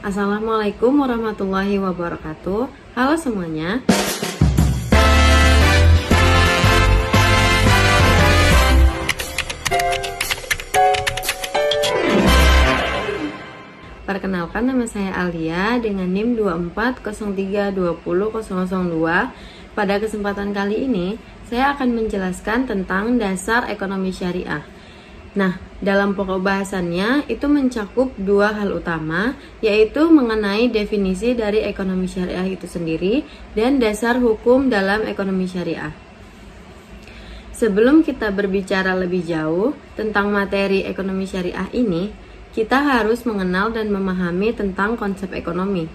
Assalamualaikum warahmatullahi wabarakatuh. Halo semuanya. Perkenalkan, nama saya Alia dengan NIM 2403200002. Pada kesempatan kali ini, saya akan menjelaskan tentang dasar ekonomi syariah. Nah, dalam pokok bahasannya itu mencakup dua hal utama, yaitu mengenai definisi dari ekonomi syariah itu sendiri dan dasar hukum dalam ekonomi syariah. Sebelum kita berbicara lebih jauh tentang materi ekonomi syariah ini, kita harus mengenal dan memahami tentang konsep ekonomi.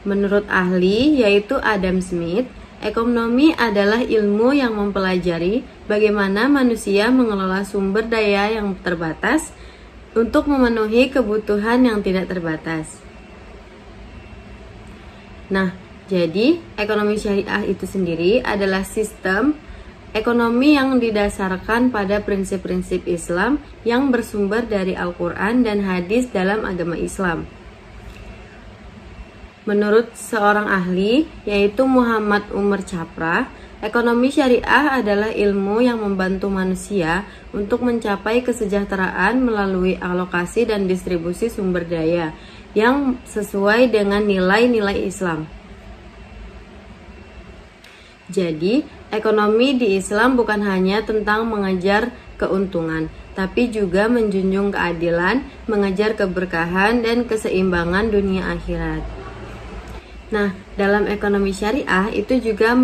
Menurut ahli, yaitu Adam Smith, ekonomi adalah ilmu yang mempelajari bagaimana manusia mengelola sumber daya yang terbatas untuk memenuhi kebutuhan yang tidak terbatas. Nah, jadi ekonomi syariah itu sendiri adalah sistem ekonomi yang didasarkan pada prinsip-prinsip Islam yang bersumber dari Al-Quran dan hadis dalam agama Islam. Menurut seorang ahli, yaitu Muhammad Umar Chapra, ekonomi syariah adalah ilmu yang membantu manusia untuk mencapai kesejahteraan melalui alokasi dan distribusi sumber daya yang sesuai dengan nilai-nilai Islam. Jadi, ekonomi di Islam bukan hanya tentang mengejar keuntungan, tapi juga menjunjung keadilan, mengejar keberkahan dan keseimbangan dunia akhirat. Nah, dalam ekonomi syariah itu juga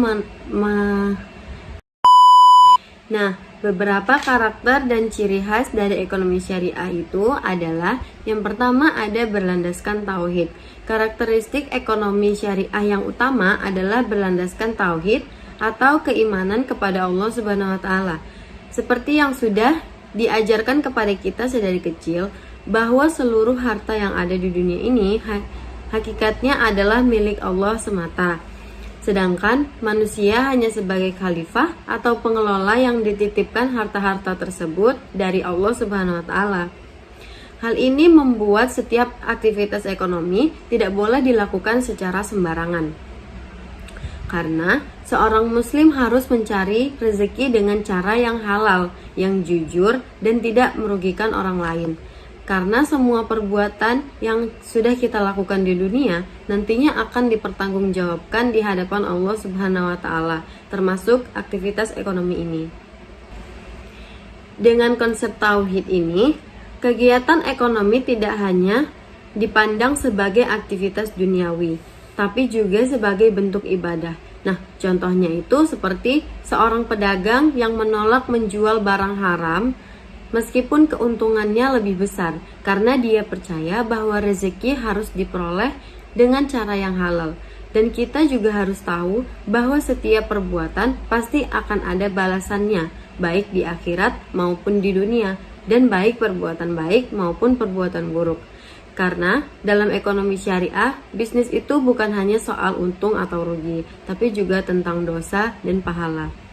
beberapa karakter dan ciri khas dari ekonomi syariah itu adalah yang pertama ada berlandaskan tauhid. Karakteristik ekonomi syariah yang utama adalah berlandaskan tauhid atau keimanan kepada Allah Subhanahu wa taala. Seperti yang sudah diajarkan kepada kita sedari kecil bahwa seluruh harta yang ada di dunia ini hakikatnya adalah milik Allah semata. Sedangkan manusia hanya sebagai khalifah atau pengelola yang dititipkan harta-harta tersebut dari Allah Subhanahu wa taala. Hal ini membuat setiap aktivitas ekonomi tidak boleh dilakukan secara sembarangan. Karena seorang muslim harus mencari rezeki dengan cara yang halal, yang jujur dan tidak merugikan orang lain. Karena semua perbuatan yang sudah kita lakukan di dunia nantinya akan dipertanggungjawabkan di hadapan Allah Subhanahu wa taala, termasuk aktivitas ekonomi ini. Dengan konsep tauhid ini, kegiatan ekonomi tidak hanya dipandang sebagai aktivitas duniawi, tapi juga sebagai bentuk ibadah. Nah, contohnya itu seperti seorang pedagang yang menolak menjual barang haram meskipun keuntungannya lebih besar, karena dia percaya bahwa rezeki harus diperoleh dengan cara yang halal. Dan kita juga harus tahu bahwa setiap perbuatan pasti akan ada balasannya, baik di akhirat maupun di dunia, dan baik perbuatan baik maupun perbuatan buruk. Karena dalam ekonomi syariah, bisnis itu bukan hanya soal untung atau rugi, tapi juga tentang dosa dan pahala.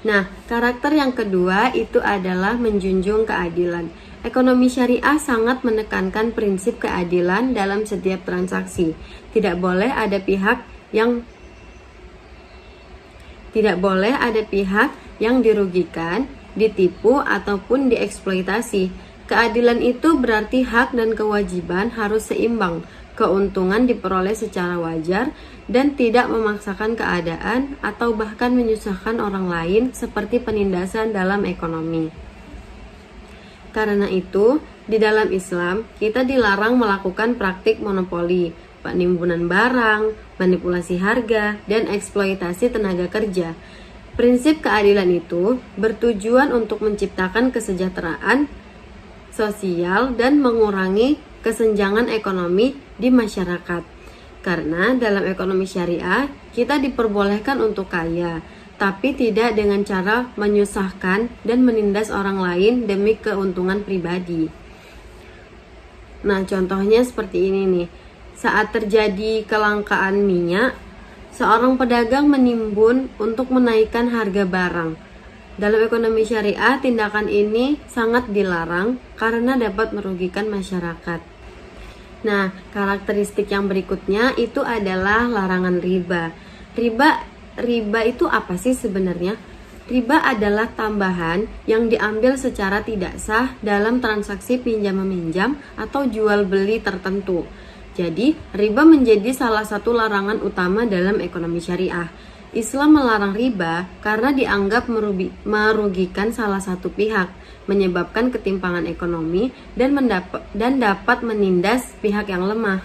Nah, karakter yang kedua itu adalah menjunjung keadilan. Ekonomi syariah sangat menekankan prinsip keadilan dalam setiap transaksi. Tidak boleh ada pihak yang dirugikan, ditipu ataupun dieksploitasi. Keadilan itu berarti hak dan kewajiban harus seimbang. Keuntungan diperoleh secara wajar dan tidak memaksakan keadaan atau bahkan menyusahkan orang lain seperti penindasan dalam ekonomi. Karena itu, di dalam Islam, kita dilarang melakukan praktik monopoli, penimbunan barang, manipulasi harga, dan eksploitasi tenaga kerja. Prinsip keadilan itu bertujuan untuk menciptakan kesejahteraan sosial dan mengurangi kesenjangan ekonomi di masyarakat. Karena dalam ekonomi syariah, kita diperbolehkan untuk kaya, tapi tidak dengan cara menyusahkan dan menindas orang lain demi keuntungan pribadi. Nah, contohnya seperti ini nih. Saat terjadi kelangkaan minyak, seorang pedagang menimbun untuk menaikkan harga barang. Dalam ekonomi syariah, tindakan ini sangat dilarang karena dapat merugikan masyarakat. Nah, karakteristik yang berikutnya itu adalah larangan riba. Riba itu apa sih sebenarnya? Riba adalah tambahan yang diambil secara tidak sah dalam transaksi pinjam-meminjam atau jual beli tertentu. Jadi, riba menjadi salah satu larangan utama dalam ekonomi syariah. Islam melarang riba karena dianggap merugikan salah satu pihak, menyebabkan ketimpangan ekonomi dan dapat menindas pihak yang lemah.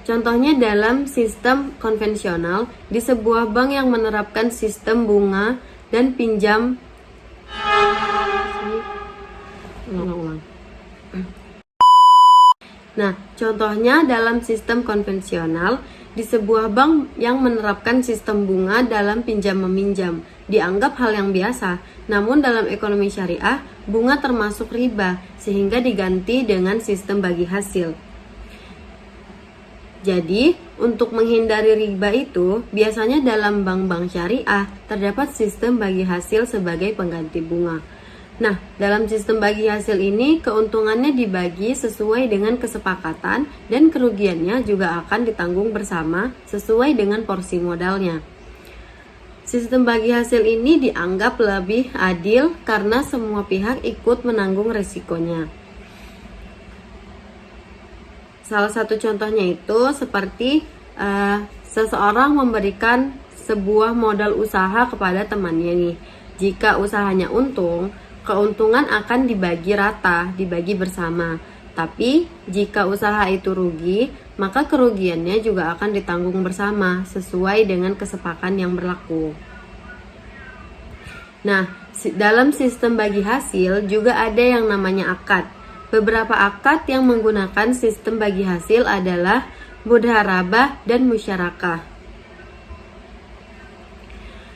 Contohnya dalam sistem konvensional, di sebuah bank yang menerapkan sistem bunga dan pinjam. Nah, contohnya dalam sistem konvensional, di sebuah bank yang menerapkan sistem bunga dalam pinjam-meminjam dianggap hal yang biasa. Namun dalam ekonomi syariah, bunga termasuk riba sehingga diganti dengan sistem bagi hasil. Jadi, untuk menghindari riba itu, biasanya dalam bank-bank syariah terdapat sistem bagi hasil sebagai pengganti bunga. Nah, dalam sistem bagi hasil ini, keuntungannya dibagi sesuai dengan kesepakatan dan kerugiannya juga akan ditanggung bersama sesuai dengan porsi modalnya. Sistem bagi hasil ini dianggap lebih adil karena semua pihak ikut menanggung resikonya. Salah satu contohnya itu seperti seseorang memberikan sebuah modal usaha kepada temannya nih. Jika usahanya untung, keuntungan akan dibagi rata, dibagi bersama. Tapi jika usaha itu rugi, maka kerugiannya juga akan ditanggung bersama sesuai dengan kesepakatan yang berlaku. Nah, dalam sistem bagi hasil juga ada yang namanya akad. Beberapa akad yang menggunakan sistem bagi hasil adalah mudharabah dan musyarakah.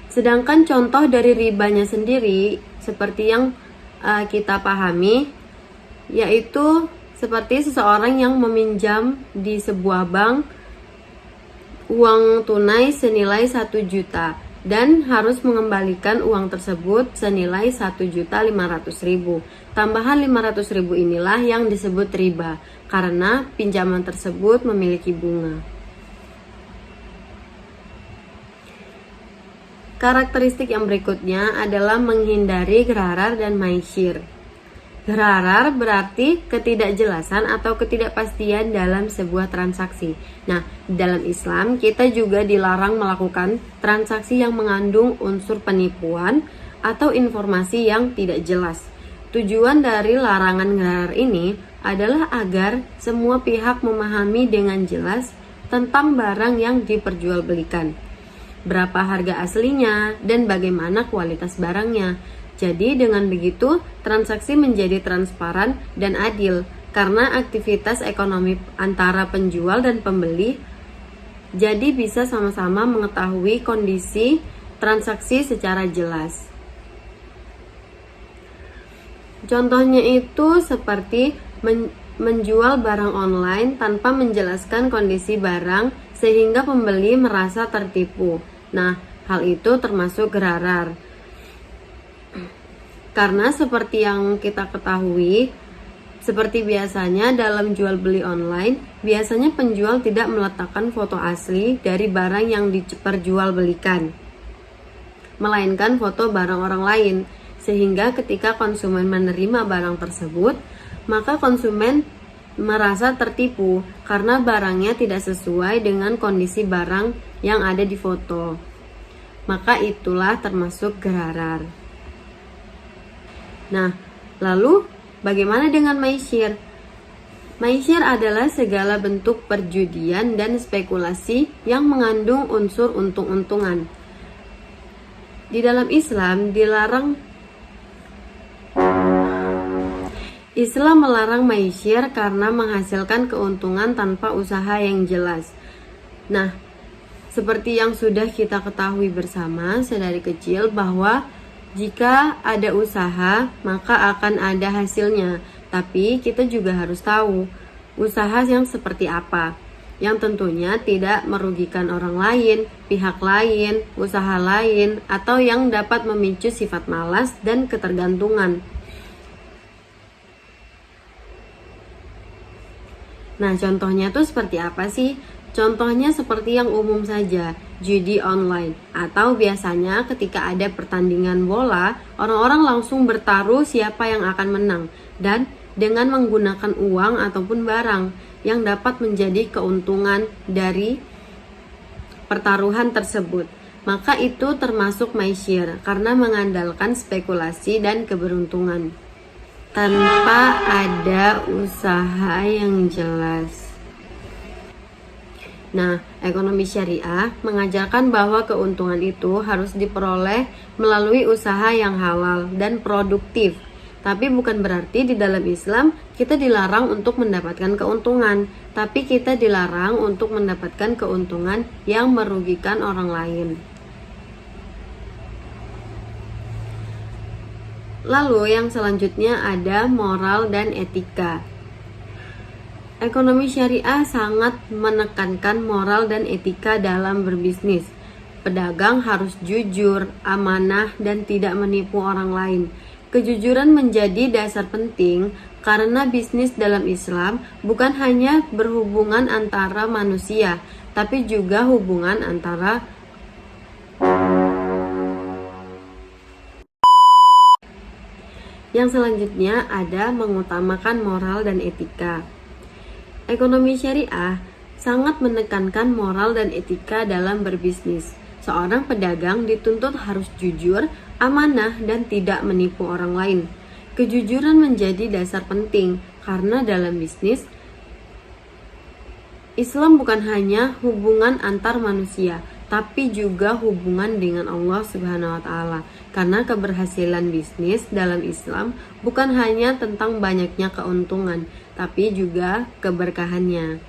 Sedangkan contoh dari ribanya sendiri seperti yang kita pahami, yaitu seperti seseorang yang meminjam di sebuah bank uang tunai senilai 1 juta dan harus mengembalikan uang tersebut senilai 1.500.000. Tambahan 500.000 inilah yang disebut riba karena pinjaman tersebut memiliki bunga. Karakteristik yang berikutnya adalah menghindari gharar dan maisir. Gharar berarti ketidakjelasan atau ketidakpastian dalam sebuah transaksi. Nah, dalam Islam kita juga dilarang melakukan transaksi yang mengandung unsur penipuan atau informasi yang tidak jelas. Tujuan dari larangan gharar ini adalah agar semua pihak memahami dengan jelas tentang barang yang diperjualbelikan, berapa harga aslinya, dan bagaimana kualitas barangnya. Jadi dengan begitu, transaksi menjadi transparan dan adil karena aktivitas ekonomi antara penjual dan pembeli jadi bisa sama-sama mengetahui kondisi transaksi secara jelas. Contohnya itu seperti menjual barang online tanpa menjelaskan kondisi barang sehingga pembeli merasa tertipu. Nah, hal itu termasuk gharar. Karena seperti yang kita ketahui, seperti biasanya dalam jual beli online, biasanya penjual tidak meletakkan foto asli dari barang yang diperjualbelikan, melainkan foto barang orang lain. Sehingga ketika konsumen menerima barang tersebut, maka konsumen merasa tertipu karena barangnya tidak sesuai dengan kondisi barang yang ada di foto. Maka itulah termasuk gharar. Nah, lalu bagaimana dengan maisir? Maisir adalah segala bentuk perjudian dan spekulasi yang mengandung unsur untung-untungan. Di dalam Islam Islam melarang maisir karena menghasilkan keuntungan tanpa usaha yang jelas. Nah, seperti yang sudah kita ketahui bersama sedari kecil bahwa jika ada usaha, maka akan ada hasilnya. Tapi kita juga harus tahu usaha yang seperti apa, yang tentunya tidak merugikan orang lain, pihak lain, usaha lain, atau yang dapat memicu sifat malas dan ketergantungan. Nah, contohnya tuh seperti apa sih? Contohnya seperti yang umum saja, judi online. Atau biasanya ketika ada pertandingan bola, orang-orang langsung bertaruh siapa yang akan menang. Dan dengan menggunakan uang ataupun barang yang dapat menjadi keuntungan dari pertaruhan tersebut. Maka itu termasuk maisir karena mengandalkan spekulasi dan keberuntungan tanpa ada usaha yang jelas. Nah, ekonomi syariah mengajarkan bahwa keuntungan itu harus diperoleh melalui usaha yang halal dan produktif. Tapi bukan berarti di dalam Islam kita dilarang untuk mendapatkan keuntungan, tapi kita dilarang untuk mendapatkan keuntungan yang merugikan orang lain. Lalu yang selanjutnya ada moral dan etika. Ekonomi syariah sangat menekankan moral dan etika dalam berbisnis. Pedagang harus jujur, amanah, dan tidak menipu orang lain. Kejujuran menjadi dasar penting karena bisnis dalam Islam bukan hanya berhubungan antara manusia, tapi juga hubungan antara Yang selanjutnya ada mengutamakan moral dan etika. Ekonomi syariah sangat menekankan moral dan etika dalam berbisnis. Seorang pedagang dituntut harus jujur, amanah, dan tidak menipu orang lain. Kejujuran menjadi dasar penting karena dalam bisnis, Islam bukan hanya hubungan antar manusia, tapi juga hubungan dengan Allah Subhanahu wa Ta'ala. Karena keberhasilan bisnis dalam Islam bukan hanya tentang banyaknya keuntungan, tapi juga keberkahannya.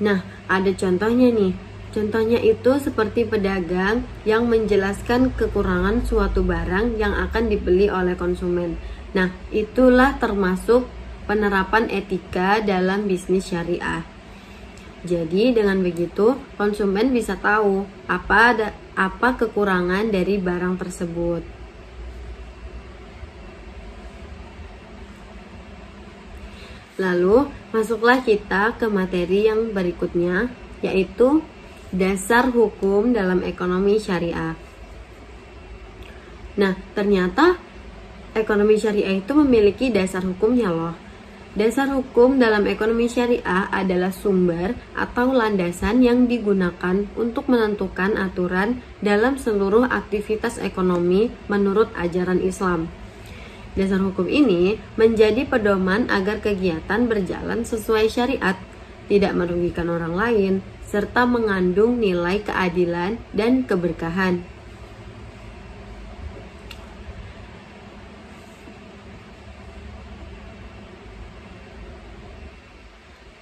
Nah, ada contohnya nih. Contohnya itu seperti pedagang yang menjelaskan kekurangan suatu barang yang akan dibeli oleh konsumen. Nah, itulah termasuk penerapan etika dalam bisnis syariah. Jadi dengan begitu konsumen bisa tahu apa kekurangan dari barang tersebut. Lalu masuklah kita ke materi yang berikutnya, yaitu dasar hukum dalam ekonomi syariah. Nah, ternyata ekonomi syariah itu memiliki dasar hukumnya loh. Dasar hukum dalam ekonomi syariah adalah sumber atau landasan yang digunakan untuk menentukan aturan dalam seluruh aktivitas ekonomi menurut ajaran Islam. Dasar hukum ini menjadi pedoman agar kegiatan berjalan sesuai syariat, tidak merugikan orang lain, serta mengandung nilai keadilan dan keberkahan.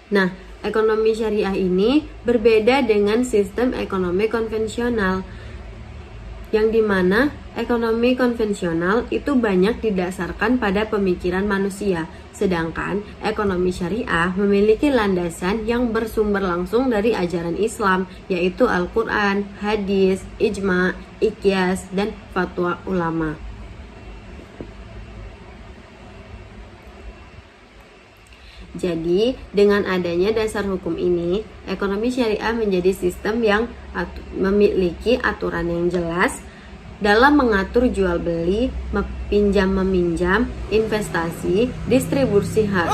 Nah, ekonomi syariah ini berbeda dengan sistem ekonomi konvensional, yang dimana ekonomi konvensional itu banyak didasarkan pada pemikiran manusia, sedangkan ekonomi syariah memiliki landasan yang bersumber langsung dari ajaran Islam, yaitu Al-Quran, hadis, ijma, qiyas, dan fatwa ulama. Jadi, dengan adanya dasar hukum ini, ekonomi syariah menjadi sistem yang memiliki aturan yang jelas dalam mengatur jual beli, pinjam meminjam, investasi, distribusi harta.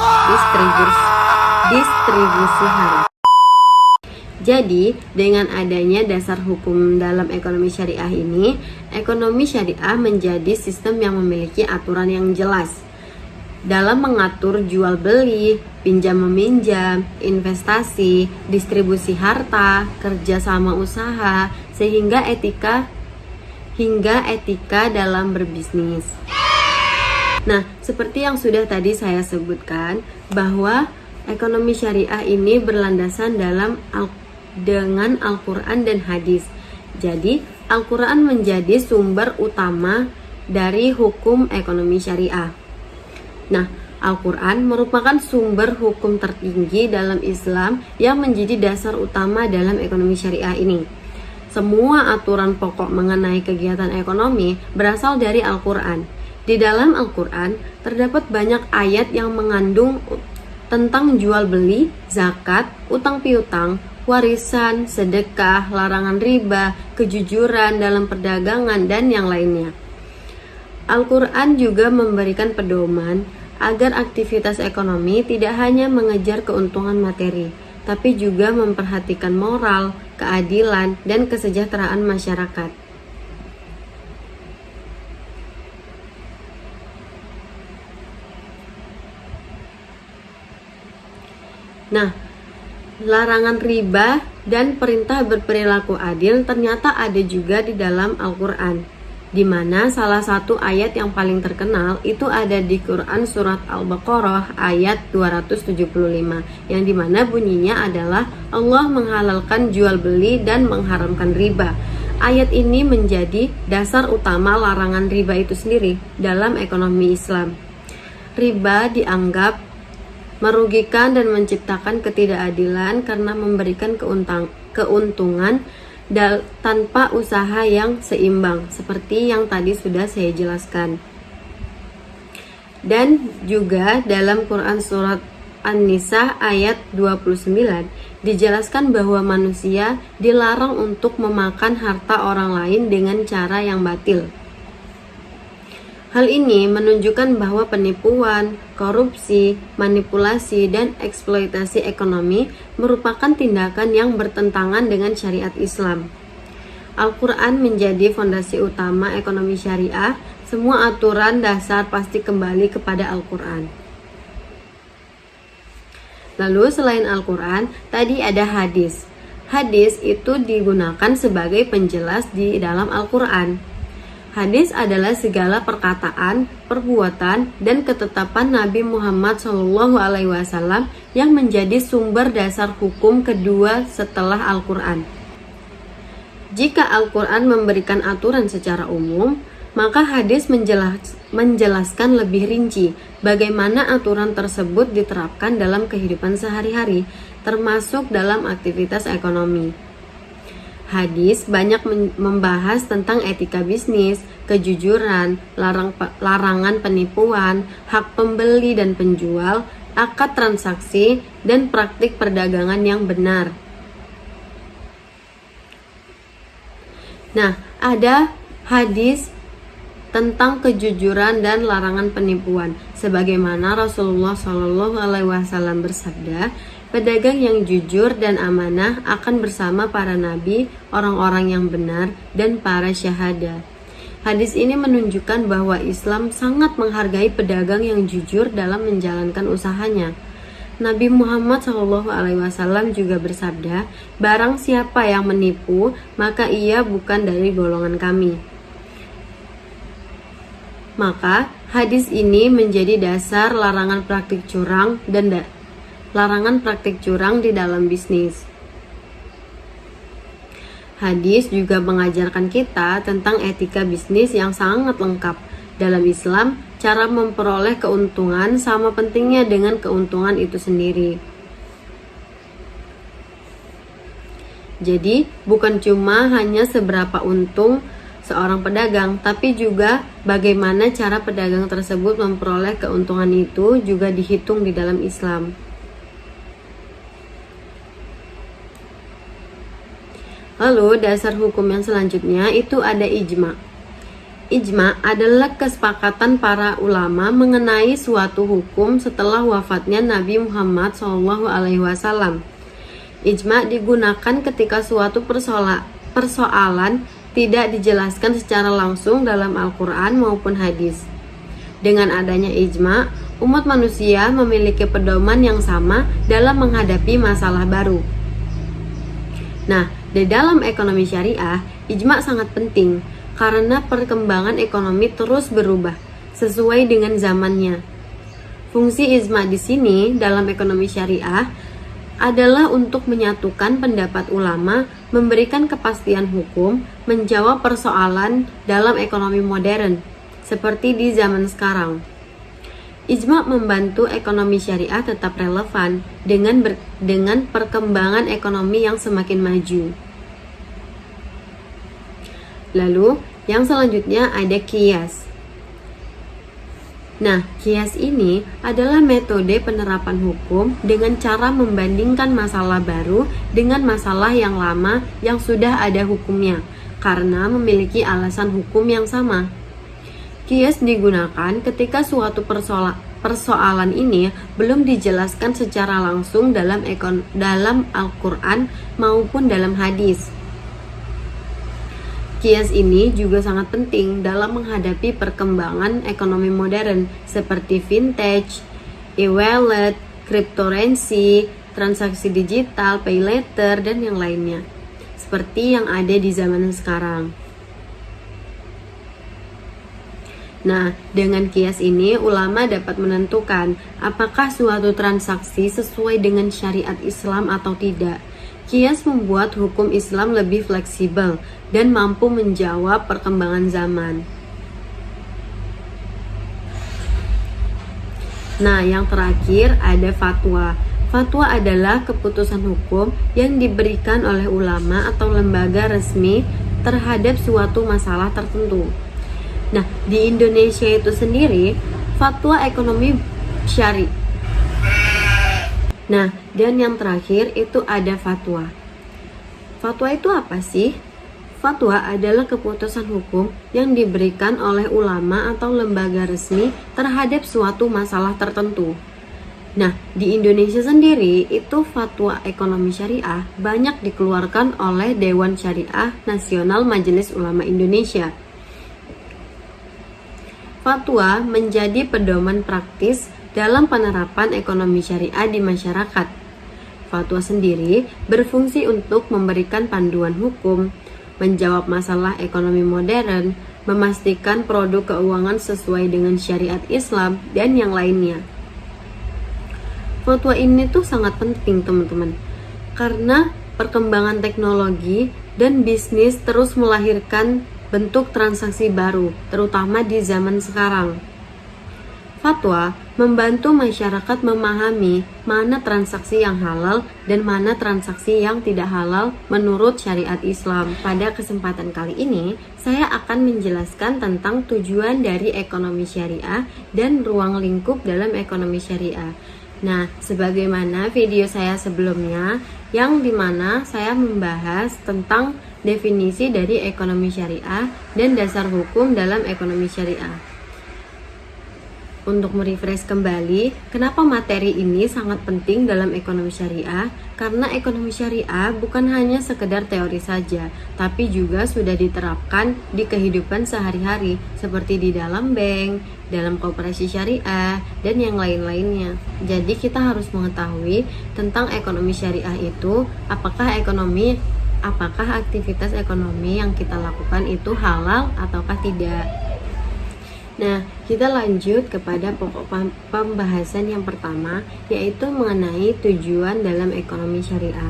Jadi, dengan adanya dasar hukum dalam ekonomi syariah ini, ekonomi syariah menjadi sistem yang memiliki aturan yang jelas dalam mengatur jual beli, pinjam meminjam, investasi, distribusi harta, kerjasama usaha, sehingga etika dalam berbisnis. Nah, seperti yang sudah tadi saya sebutkan, bahwa ekonomi syariah ini berlandasan dengan Al-Quran dan hadis. Jadi, Al-Quran menjadi sumber utama dari hukum ekonomi syariah. Nah, Al-Quran merupakan sumber hukum tertinggi dalam Islam yang menjadi dasar utama dalam ekonomi syariah ini. Semua aturan pokok mengenai kegiatan ekonomi berasal dari Al-Quran. Di dalam Al-Quran terdapat banyak ayat yang mengandung tentang jual beli, zakat, utang piutang, warisan, sedekah, larangan riba, kejujuran dalam perdagangan, dan yang lainnya. Al-Quran juga memberikan pedoman agar aktivitas ekonomi tidak hanya mengejar keuntungan materi, tapi juga memperhatikan moral, keadilan, dan kesejahteraan masyarakat. Nah, larangan riba dan perintah berperilaku adil ternyata ada juga di dalam Al-Quran, di mana salah satu ayat yang paling terkenal itu ada di Quran surat Al-Baqarah ayat 275, yang dimana bunyinya adalah Allah menghalalkan jual beli dan mengharamkan riba. Ayat ini menjadi dasar utama larangan riba itu sendiri dalam ekonomi Islam. Riba dianggap merugikan dan menciptakan ketidakadilan karena memberikan keuntungan tanpa usaha yang seimbang, seperti yang tadi sudah saya jelaskan. Dan juga dalam Quran surat An-Nisa ayat 29 dijelaskan bahwa manusia dilarang untuk memakan harta orang lain dengan cara yang batil. Hal ini menunjukkan bahwa penipuan, korupsi, manipulasi, dan eksploitasi ekonomi merupakan tindakan yang bertentangan dengan syariat Islam. Al-Quran menjadi fondasi utama ekonomi syariah. Semua aturan dasar pasti kembali kepada Al-Quran. Lalu selain Al-Quran, tadi ada hadis. Hadis itu digunakan sebagai penjelas di dalam Al-Quran. Hadis adalah segala perkataan, perbuatan, dan ketetapan Nabi Muhammad SAW yang menjadi sumber dasar hukum kedua setelah Al-Quran. Jika Al-Quran memberikan aturan secara umum, maka hadis menjelaskan lebih rinci bagaimana aturan tersebut diterapkan dalam kehidupan sehari-hari, termasuk dalam aktivitas ekonomi. Hadis banyak membahas tentang etika bisnis, kejujuran, larangan penipuan, hak pembeli dan penjual, akad transaksi, dan praktik perdagangan yang benar. Nah, ada hadis tentang kejujuran dan larangan penipuan, sebagaimana Rasulullah SAW bersabda, pedagang yang jujur dan amanah akan bersama para nabi, orang-orang yang benar, dan para syahada. Hadis ini menunjukkan bahwa Islam sangat menghargai pedagang yang jujur dalam menjalankan usahanya. Nabi Muhammad SAW juga bersabda, barang siapa yang menipu, maka ia bukan dari golongan kami. Maka hadis ini menjadi dasar larangan praktik curang di dalam bisnis. Hadis juga mengajarkan kita tentang etika bisnis yang sangat lengkap. Dalam Islam, cara memperoleh keuntungan sama pentingnya dengan keuntungan itu sendiri. Jadi, bukan cuma hanya seberapa untung seorang pedagang, tapi juga bagaimana cara pedagang tersebut memperoleh keuntungan itu juga dihitung di dalam Islam. Lalu dasar hukum yang selanjutnya itu ada ijma. Ijma adalah kesepakatan para ulama mengenai suatu hukum setelah wafatnya Nabi Muhammad SAW. Ijma digunakan ketika suatu persoalan tidak dijelaskan secara langsung dalam Al-Quran maupun hadis. Dengan adanya ijma, umat manusia memiliki pedoman yang sama dalam menghadapi masalah baru. Nah, di dalam ekonomi syariah, ijma sangat penting karena perkembangan ekonomi terus berubah sesuai dengan zamannya. Fungsi ijma di sini dalam ekonomi syariah adalah untuk menyatukan pendapat ulama, memberikan kepastian hukum, menjawab persoalan dalam ekonomi modern seperti di zaman sekarang. Ijma membantu ekonomi syariah tetap relevan dengan perkembangan ekonomi yang semakin maju. Lalu, yang selanjutnya ada qiyas. Nah, kias ini adalah metode penerapan hukum dengan cara membandingkan masalah baru dengan masalah yang lama yang sudah ada hukumnya, karena memiliki alasan hukum yang sama. Kias digunakan ketika suatu persoalan ini belum dijelaskan secara langsung dalam Al-Quran maupun dalam hadis. Kias ini juga sangat penting dalam menghadapi perkembangan ekonomi modern seperti vintage, e-wallet, cryptocurrency, transaksi digital, pay later, dan yang lainnya, seperti yang ada di zaman sekarang. Nah, dengan kias ini ulama dapat menentukan apakah suatu transaksi sesuai dengan syariat Islam atau tidak. Kias membuat hukum Islam lebih fleksibel dan mampu menjawab perkembangan zaman. Nah, yang terakhir ada fatwa. Fatwa adalah keputusan hukum yang diberikan oleh ulama atau lembaga resmi terhadap suatu masalah tertentu. Nah, di Indonesia itu sendiri, fatwa ekonomi syari. Nah, dan yang terakhir itu ada fatwa. Fatwa itu apa sih? Fatwa adalah keputusan hukum yang diberikan oleh ulama atau lembaga resmi terhadap suatu masalah tertentu. Nah, di Indonesia sendiri itu fatwa ekonomi syariah banyak dikeluarkan oleh Dewan Syariah Nasional Majelis Ulama Indonesia. Fatwa menjadi pedoman praktis dalam penerapan ekonomi syariah di masyarakat. Fatwa sendiri berfungsi untuk memberikan panduan hukum, menjawab masalah ekonomi modern, memastikan produk keuangan sesuai dengan syariat Islam, dan yang lainnya. Fatwa ini tuh sangat penting teman-teman, karena perkembangan teknologi dan bisnis terus melahirkan bentuk transaksi baru, terutama di zaman sekarang. Fatwa membantu masyarakat memahami mana transaksi yang halal dan mana transaksi yang tidak halal menurut syariat Islam. Pada kesempatan kali ini, saya akan menjelaskan tentang tujuan dari ekonomi syariah dan ruang lingkup dalam ekonomi syariah. Nah, sebagaimana video saya sebelumnya, yang dimana saya membahas tentang definisi dari ekonomi syariah dan dasar hukum dalam ekonomi syariah. Untuk merefresh kembali, kenapa materi ini sangat penting dalam ekonomi syariah? Karena ekonomi syariah bukan hanya sekedar teori saja, tapi juga sudah diterapkan di kehidupan sehari-hari, seperti di dalam bank, dalam koperasi syariah, dan yang lain-lainnya. Jadi kita harus mengetahui tentang ekonomi syariah itu, apakah aktivitas ekonomi yang kita lakukan itu halal ataukah tidak. Nah, kita lanjut kepada pokok pembahasan yang pertama, yaitu mengenai tujuan dalam ekonomi syariah.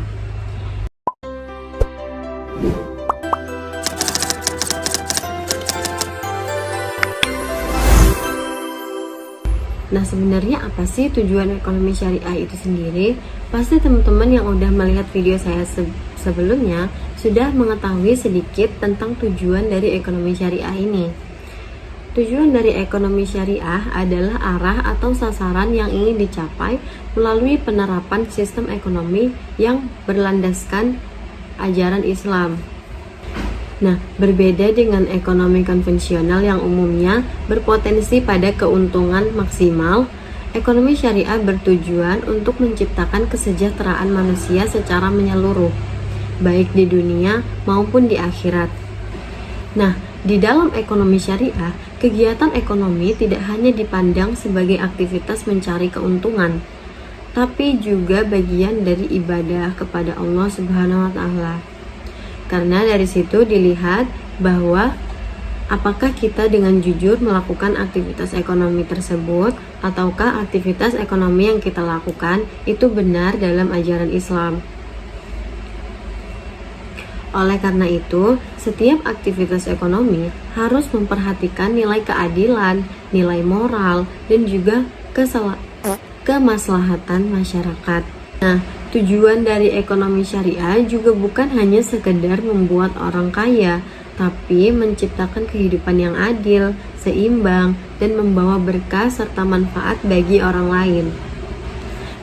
Nah, sebenarnya apa sih tujuan ekonomi syariah itu sendiri? Pasti teman-teman yang udah melihat video saya sebelumnya sudah mengetahui sedikit tentang tujuan dari ekonomi syariah ini. Tujuan dari ekonomi syariah adalah arah atau sasaran yang ingin dicapai melalui penerapan sistem ekonomi yang berlandaskan ajaran Islam. Nah, berbeda dengan ekonomi konvensional yang umumnya berpotensi pada keuntungan maksimal, ekonomi syariah bertujuan untuk menciptakan kesejahteraan manusia secara menyeluruh, baik di dunia maupun di akhirat. Nah, di dalam ekonomi syariah, kegiatan ekonomi tidak hanya dipandang sebagai aktivitas mencari keuntungan, tapi juga bagian dari ibadah kepada Allah Subhanahu wa Ta'ala. Karena dari situ dilihat bahwa apakah kita dengan jujur melakukan aktivitas ekonomi tersebut, ataukah aktivitas ekonomi yang kita lakukan itu benar dalam ajaran Islam. Oleh karena itu, setiap aktivitas ekonomi harus memperhatikan nilai keadilan, nilai moral, dan juga kemaslahatan masyarakat. Nah, tujuan dari ekonomi syariah juga bukan hanya sekedar membuat orang kaya tapi menciptakan kehidupan yang adil, seimbang, dan membawa berkah serta manfaat bagi orang lain.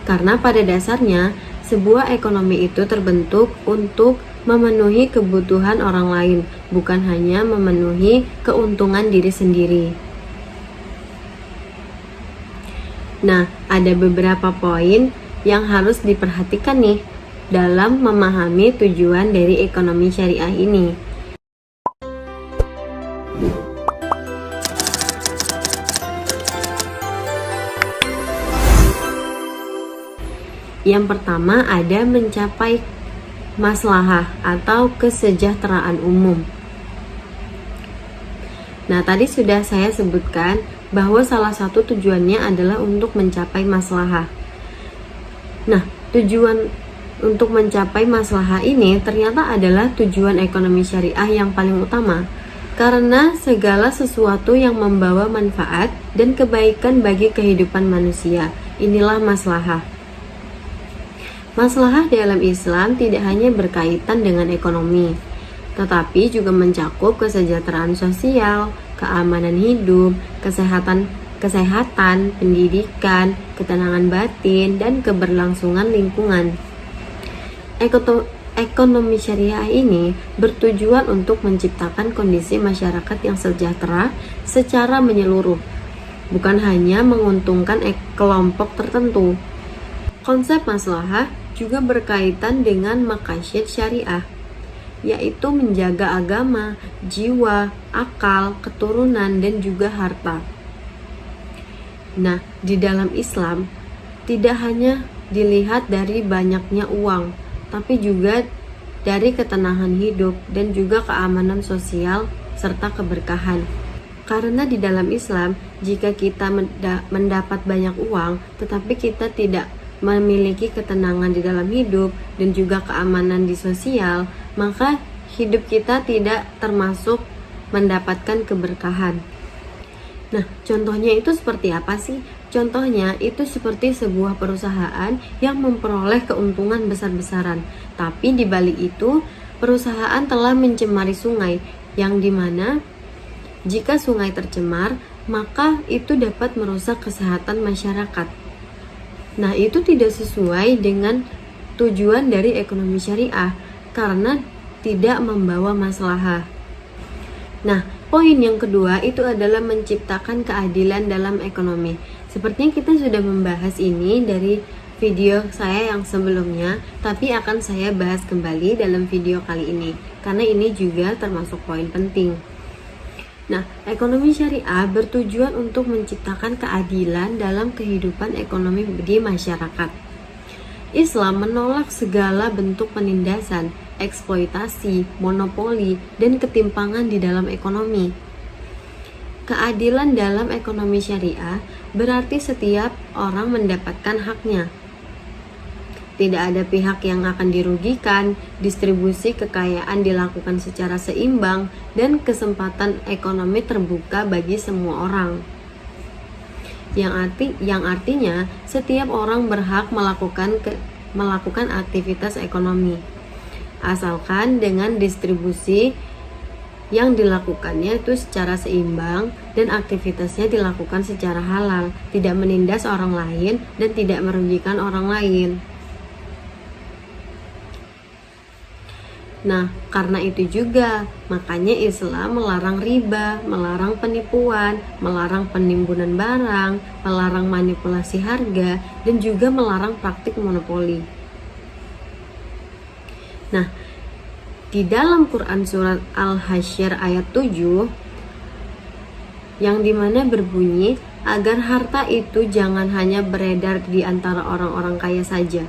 Karena pada dasarnya, sebuah ekonomi itu terbentuk untuk memenuhi kebutuhan orang lain, bukan hanya memenuhi keuntungan diri sendiri. Nah, ada beberapa poin yang harus diperhatikan nih dalam memahami tujuan dari ekonomi syariah ini. Yang pertama ada mencapai maslahah atau kesejahteraan umum. Nah, tadi sudah saya sebutkan bahwa salah satu tujuannya adalah untuk mencapai maslahah. Nah, tujuan untuk mencapai maslahah ini ternyata adalah tujuan ekonomi syariah yang paling utama, karena segala sesuatu yang membawa manfaat dan kebaikan bagi kehidupan manusia, inilah maslahah. Maslahah dalam Islam tidak hanya berkaitan dengan ekonomi, tetapi juga mencakup kesejahteraan sosial, keamanan hidup, kesehatan, pendidikan, ketenangan batin, dan keberlangsungan lingkungan. Ekonomi syariah ini bertujuan untuk menciptakan kondisi masyarakat yang sejahtera secara menyeluruh, bukan hanya menguntungkan kelompok tertentu. Konsep maslahah juga berkaitan dengan maqasid syariah, yaitu menjaga agama, jiwa, akal, keturunan, dan juga harta. Nah, di dalam Islam tidak hanya dilihat dari banyaknya uang, tapi juga dari ketenangan hidup dan juga keamanan sosial serta keberkahan. Karena di dalam Islam, jika kita mendapat banyak uang, tetapi kita tidak memiliki ketenangan di dalam hidup dan juga keamanan di sosial, maka hidup kita tidak termasuk mendapatkan keberkahan. Nah, contohnya itu seperti apa sih? Contohnya itu seperti sebuah perusahaan yang memperoleh keuntungan besar-besaran, tapi di balik itu perusahaan telah mencemari sungai, yang dimana jika sungai tercemar, maka itu dapat merusak kesehatan masyarakat. Nah, itu tidak sesuai dengan tujuan dari ekonomi syariah karena tidak membawa maslahah. Nah, poin yang kedua itu adalah menciptakan keadilan dalam ekonomi. Sepertinya kita sudah membahas ini dari video saya yang sebelumnya, tapi akan saya bahas kembali dalam video kali ini karena ini juga termasuk poin penting. Nah, ekonomi syariah bertujuan untuk menciptakan keadilan dalam kehidupan ekonomi di masyarakat. Islam menolak segala bentuk penindasan, eksploitasi, monopoli, dan ketimpangan di dalam ekonomi. Keadilan dalam ekonomi syariah berarti setiap orang mendapatkan haknya. Tidak ada pihak yang akan dirugikan, distribusi kekayaan dilakukan secara seimbang, dan kesempatan ekonomi terbuka bagi semua orang. Yang artinya setiap orang berhak melakukan aktivitas ekonomi, asalkan dengan distribusi yang dilakukannya itu secara seimbang dan aktivitasnya dilakukan secara halal, tidak menindas orang lain dan tidak merugikan orang lain. Nah, karena itu juga, makanya Islam melarang riba, melarang penipuan, melarang penimbunan barang, melarang manipulasi harga, dan juga melarang praktik monopoli. Nah, di dalam Quran surat Al-Hasyr ayat 7, yang dimana berbunyi, agar harta itu jangan hanya beredar di antara orang-orang kaya saja.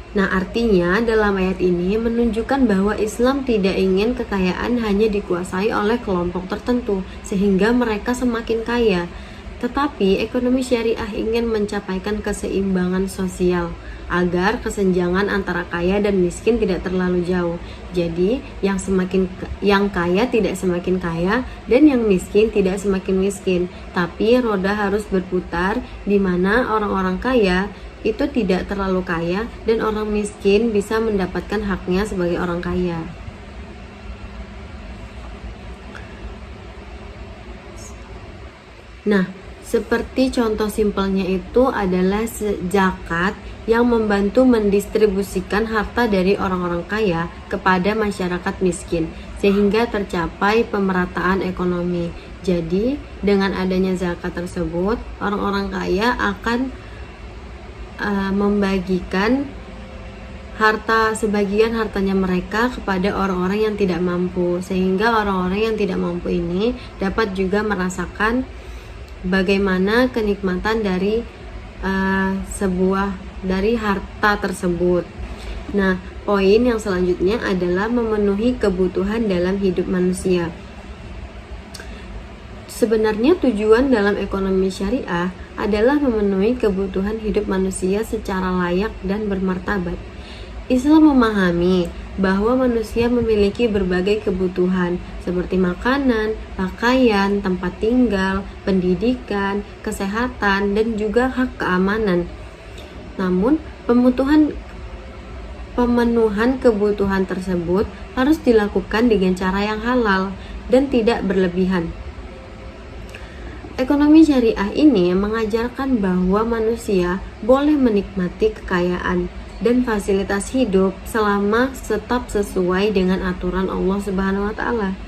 Nah, artinya dalam ayat ini menunjukkan bahwa Islam tidak ingin kekayaan hanya dikuasai oleh kelompok tertentu sehingga mereka semakin kaya. Tetapi ekonomi syariah ingin mencapaikan keseimbangan sosial agar kesenjangan antara kaya dan miskin tidak terlalu jauh. Jadi, yang kaya tidak semakin kaya dan yang miskin tidak semakin miskin. Tapi roda harus berputar di mana orang-orang kaya itu tidak terlalu kaya dan orang miskin bisa mendapatkan haknya sebagai orang kaya. Nah, seperti contoh simpelnya itu adalah zakat yang membantu mendistribusikan harta dari orang-orang kaya kepada masyarakat miskin sehingga tercapai pemerataan ekonomi. Jadi, dengan adanya zakat tersebut, orang-orang kaya akan membagikan sebagian hartanya mereka kepada orang-orang yang tidak mampu, sehingga orang-orang yang tidak mampu ini dapat juga merasakan bagaimana kenikmatan dari harta tersebut. Nah, poin yang selanjutnya adalah memenuhi kebutuhan dalam hidup manusia. Sebenarnya tujuan dalam ekonomi syariah adalah memenuhi kebutuhan hidup manusia secara layak dan bermartabat. Islam memahami bahwa manusia memiliki berbagai kebutuhan seperti makanan, pakaian, tempat tinggal, pendidikan, kesehatan, dan juga hak keamanan. Namun, pemenuhan kebutuhan tersebut harus dilakukan dengan cara yang halal dan tidak berlebihan. Ekonomi syariah ini mengajarkan bahwa manusia boleh menikmati kekayaan dan fasilitas hidup selama tetap sesuai dengan aturan Allah Subhanahu wa taala.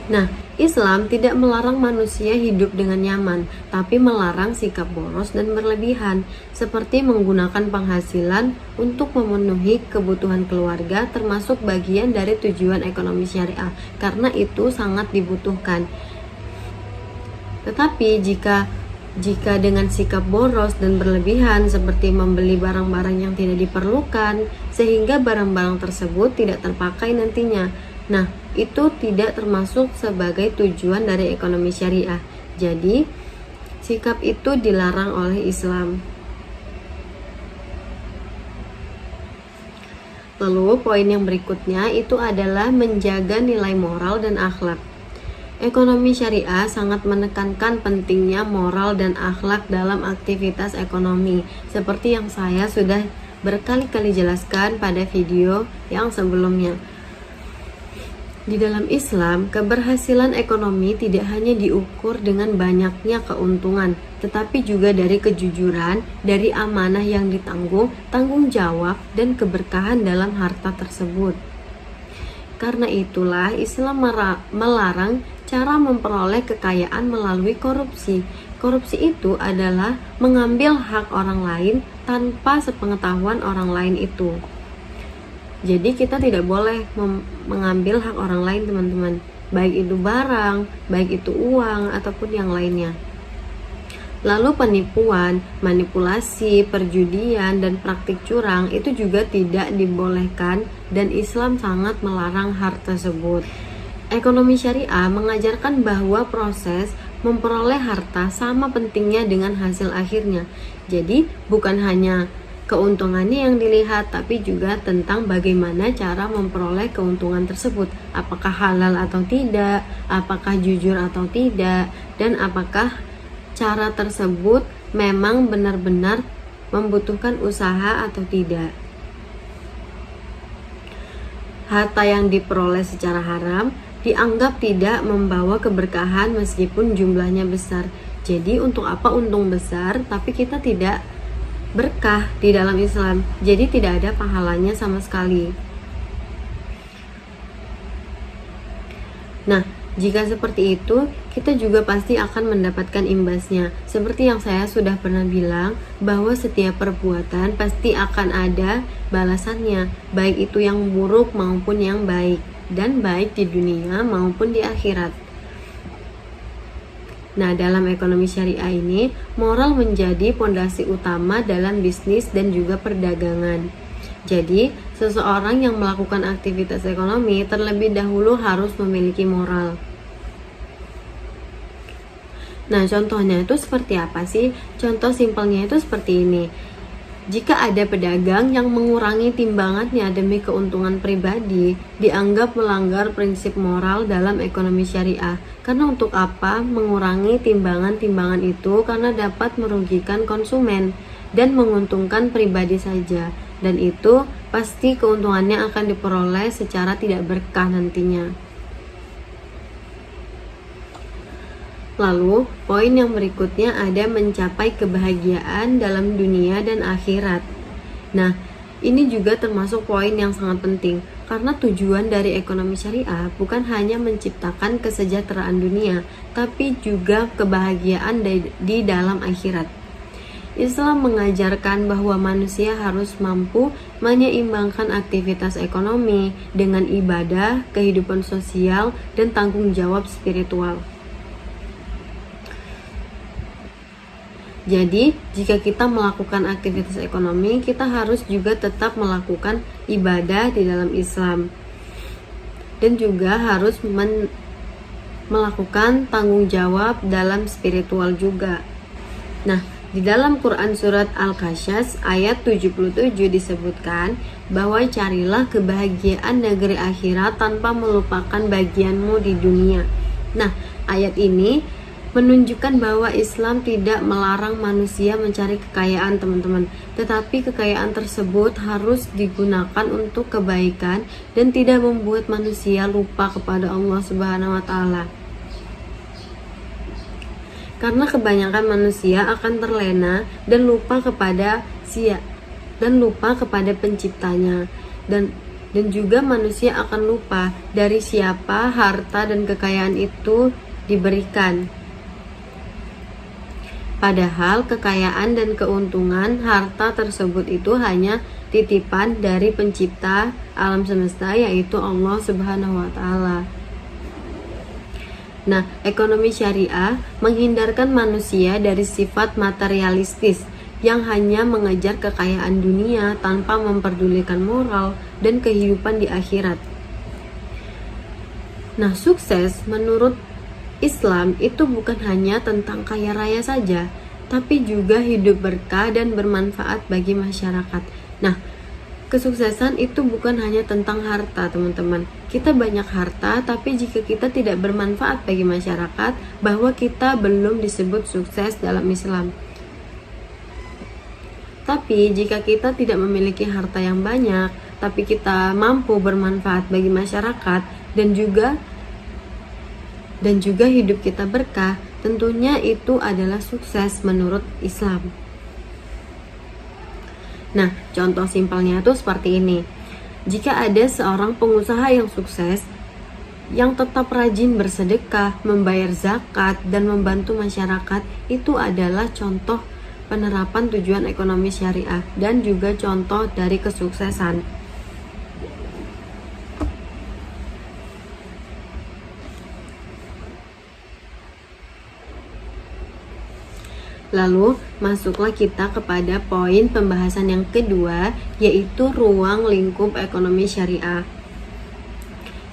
Nah, Islam tidak melarang manusia hidup dengan nyaman, tapi melarang sikap boros dan berlebihan, seperti menggunakan penghasilan untuk memenuhi kebutuhan keluarga, termasuk bagian dari tujuan ekonomi syariah, karena itu sangat dibutuhkan. Tetapi jika dengan sikap boros dan berlebihan seperti membeli barang-barang yang tidak diperlukan sehingga barang-barang tersebut tidak terpakai nantinya. Nah, itu tidak termasuk sebagai tujuan dari ekonomi syariah. Jadi, sikap itu dilarang oleh Islam. Lalu, poin yang berikutnya itu adalah menjaga nilai moral dan akhlak. Ekonomi syariah sangat menekankan pentingnya moral dan akhlak dalam aktivitas ekonomi, seperti yang saya sudah berkali-kali jelaskan pada video yang sebelumnya. Di dalam Islam, keberhasilan ekonomi tidak hanya diukur dengan banyaknya keuntungan, tetapi juga dari kejujuran, dari amanah yang ditanggung, tanggung jawab, dan keberkahan dalam harta tersebut. Karena itulah Islam melarang cara memperoleh kekayaan melalui korupsi. Korupsi itu adalah mengambil hak orang lain tanpa sepengetahuan orang lain itu. Jadi kita tidak boleh mengambil hak orang lain, teman-teman. Baik itu barang, baik itu uang, ataupun yang lainnya. Lalu penipuan, manipulasi, perjudian, dan praktik curang itu juga tidak dibolehkan dan Islam sangat melarang hal tersebut. Ekonomi syariah mengajarkan bahwa proses memperoleh harta sama pentingnya dengan hasil akhirnya. Jadi bukan hanya keuntungannya yang dilihat, tapi juga tentang bagaimana cara memperoleh keuntungan tersebut. Apakah halal atau tidak, apakah jujur atau tidak, dan apakah cara tersebut memang benar-benar membutuhkan usaha atau tidak. Harta yang diperoleh secara haram dianggap tidak membawa keberkahan meskipun jumlahnya besar. Jadi untuk apa untung besar tapi kita tidak berkah di dalam Islam? Jadi tidak ada pahalanya sama sekali. Nah, jika seperti itu, kita juga pasti akan mendapatkan imbasnya. Seperti yang saya sudah pernah bilang, bahwa setiap perbuatan pasti akan ada balasannya, baik itu yang buruk maupun yang baik, dan baik di dunia maupun di akhirat. Nah, dalam ekonomi syariah ini, moral menjadi pondasi utama dalam bisnis dan juga perdagangan. Jadi, seseorang yang melakukan aktivitas ekonomi terlebih dahulu harus memiliki moral. Nah, contohnya itu seperti apa sih? Contoh simpelnya itu seperti ini. Jika ada pedagang yang mengurangi timbangannya demi keuntungan pribadi, dianggap melanggar prinsip moral dalam ekonomi syariah. Karena untuk apa mengurangi timbangan-timbangan itu? Karena dapat merugikan konsumen dan menguntungkan pribadi saja. Dan itu pasti keuntungannya akan diperoleh secara tidak berkah nantinya. Lalu, poin yang berikutnya ada mencapai kebahagiaan dalam dunia dan akhirat. Nah, ini juga termasuk poin yang sangat penting, karena tujuan dari ekonomi syariah bukan hanya menciptakan kesejahteraan dunia, tapi juga kebahagiaan di dalam akhirat. Islam mengajarkan bahwa manusia harus mampu menyeimbangkan aktivitas ekonomi dengan ibadah, kehidupan sosial, dan tanggung jawab spiritual. Jadi, jika kita melakukan aktivitas ekonomi, kita harus juga tetap melakukan ibadah di dalam Islam. Dan juga harus melakukan tanggung jawab dalam spiritual juga. Nah, di dalam Quran surat Al-Qasyas ayat 77 disebutkan bahwa carilah kebahagiaan negeri akhirat tanpa melupakan bagianmu di dunia. Nah, ayat ini menunjukkan bahwa Islam tidak melarang manusia mencari kekayaan, teman-teman. Tetapi kekayaan tersebut harus digunakan untuk kebaikan dan tidak membuat manusia lupa kepada Allah Subhanahu wa taala. Karena kebanyakan manusia akan terlena dan lupa kepada penciptanya, dan juga manusia akan lupa dari siapa harta dan kekayaan itu diberikan. Padahal kekayaan dan keuntungan harta tersebut itu hanya titipan dari pencipta alam semesta, yaitu Allah Subhanahu wa taala. Nah, ekonomi syariah menghindarkan manusia dari sifat materialistis yang hanya mengejar kekayaan dunia tanpa memperdulikan moral dan kehidupan di akhirat. Nah, sukses menurut Islam itu bukan hanya tentang kaya raya saja, tapi juga hidup berkah dan bermanfaat bagi masyarakat. Nah, kesuksesan itu bukan hanya tentang harta, teman-teman. Kita banyak harta, tapi jika kita tidak bermanfaat bagi masyarakat, bahwa kita belum disebut sukses dalam Islam. Tapi jika kita tidak memiliki harta yang banyak, tapi kita mampu bermanfaat bagi masyarakat dan juga hidup kita berkah, tentunya itu adalah sukses menurut Islam. Nah, contoh simpelnya itu seperti ini. Jika ada seorang pengusaha yang sukses, yang tetap rajin bersedekah, membayar zakat, dan membantu masyarakat, itu adalah contoh penerapan tujuan ekonomi syariah dan juga contoh dari kesuksesan. Lalu, masuklah kita kepada poin pembahasan yang kedua, yaitu ruang lingkup ekonomi syariah.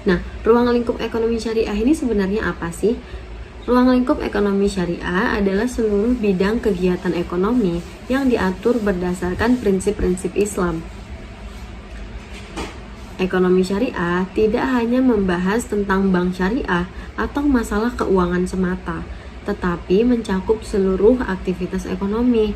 Nah, ruang lingkup ekonomi syariah ini sebenarnya apa sih? Ruang lingkup ekonomi syariah adalah seluruh bidang kegiatan ekonomi yang diatur berdasarkan prinsip-prinsip Islam. Ekonomi syariah tidak hanya membahas tentang bank syariah atau masalah keuangan semata, tetapi mencakup seluruh aktivitas ekonomi,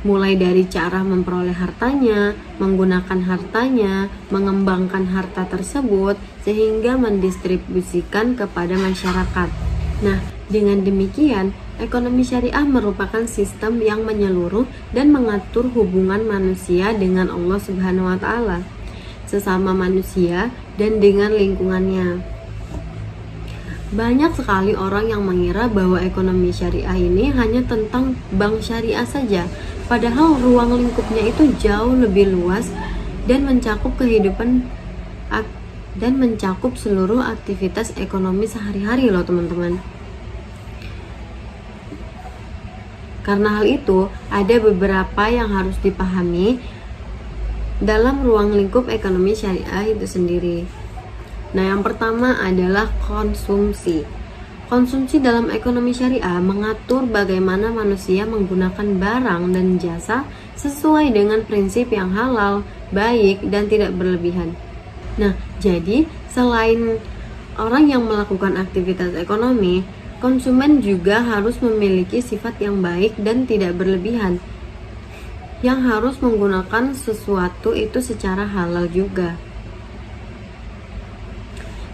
mulai dari cara memperoleh hartanya, menggunakan hartanya, mengembangkan harta tersebut, sehingga mendistribusikan kepada masyarakat. Nah, dengan demikian, ekonomi syariah merupakan sistem yang menyeluruh dan mengatur hubungan manusia dengan Allah Subhanahu wa taala, sesama manusia, dan dengan lingkungannya. Banyak sekali orang yang mengira bahwa ekonomi syariah ini hanya tentang bank syariah saja, padahal ruang lingkupnya itu jauh lebih luas dan mencakup seluruh aktivitas ekonomi sehari-hari loh, teman-teman. Karena hal itu, ada beberapa yang harus dipahami dalam ruang lingkup ekonomi syariah itu sendiri. Nah, yang pertama adalah konsumsi. Konsumsi dalam ekonomi syariah mengatur bagaimana manusia menggunakan barang dan jasa sesuai dengan prinsip yang halal, baik, dan tidak berlebihan. Nah, jadi selain orang yang melakukan aktivitas ekonomi, konsumen juga harus memiliki sifat yang baik dan tidak berlebihan, yang harus menggunakan sesuatu itu secara halal juga.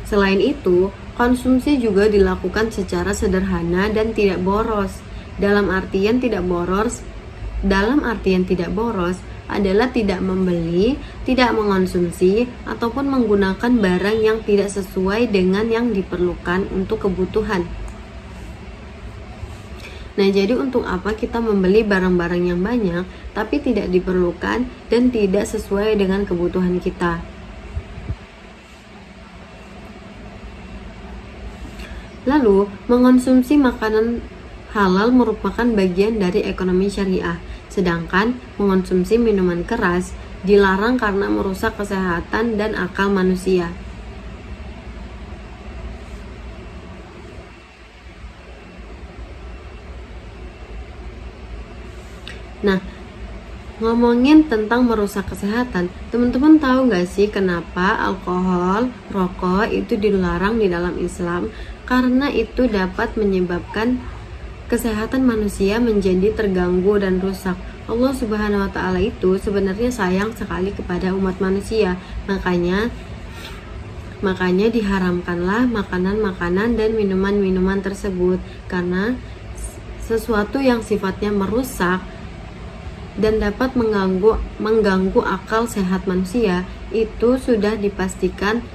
Selain itu, Konsumsi juga dilakukan secara sederhana dan tidak boros. Dalam artian tidak boros adalah tidak membeli, tidak mengonsumsi, ataupun menggunakan barang yang tidak sesuai dengan yang diperlukan untuk kebutuhan. Nah, jadi untuk apa kita membeli barang-barang yang banyak tapi tidak diperlukan dan tidak sesuai dengan kebutuhan kita? Lalu, mengonsumsi makanan halal merupakan bagian dari ekonomi syariah, sedangkan mengonsumsi minuman keras dilarang karena merusak kesehatan dan akal manusia. Nah, ngomongin tentang merusak kesehatan, teman-teman tahu nggak sih kenapa alkohol, rokok itu dilarang di dalam Islam? Karena itu dapat menyebabkan kesehatan manusia menjadi terganggu dan rusak. Allah Subhanahu wa Ta'ala itu sebenarnya sayang sekali kepada umat manusia, makanya diharamkanlah makanan-makanan dan minuman-minuman tersebut, karena sesuatu yang sifatnya merusak dan dapat mengganggu akal sehat manusia itu sudah dipastikan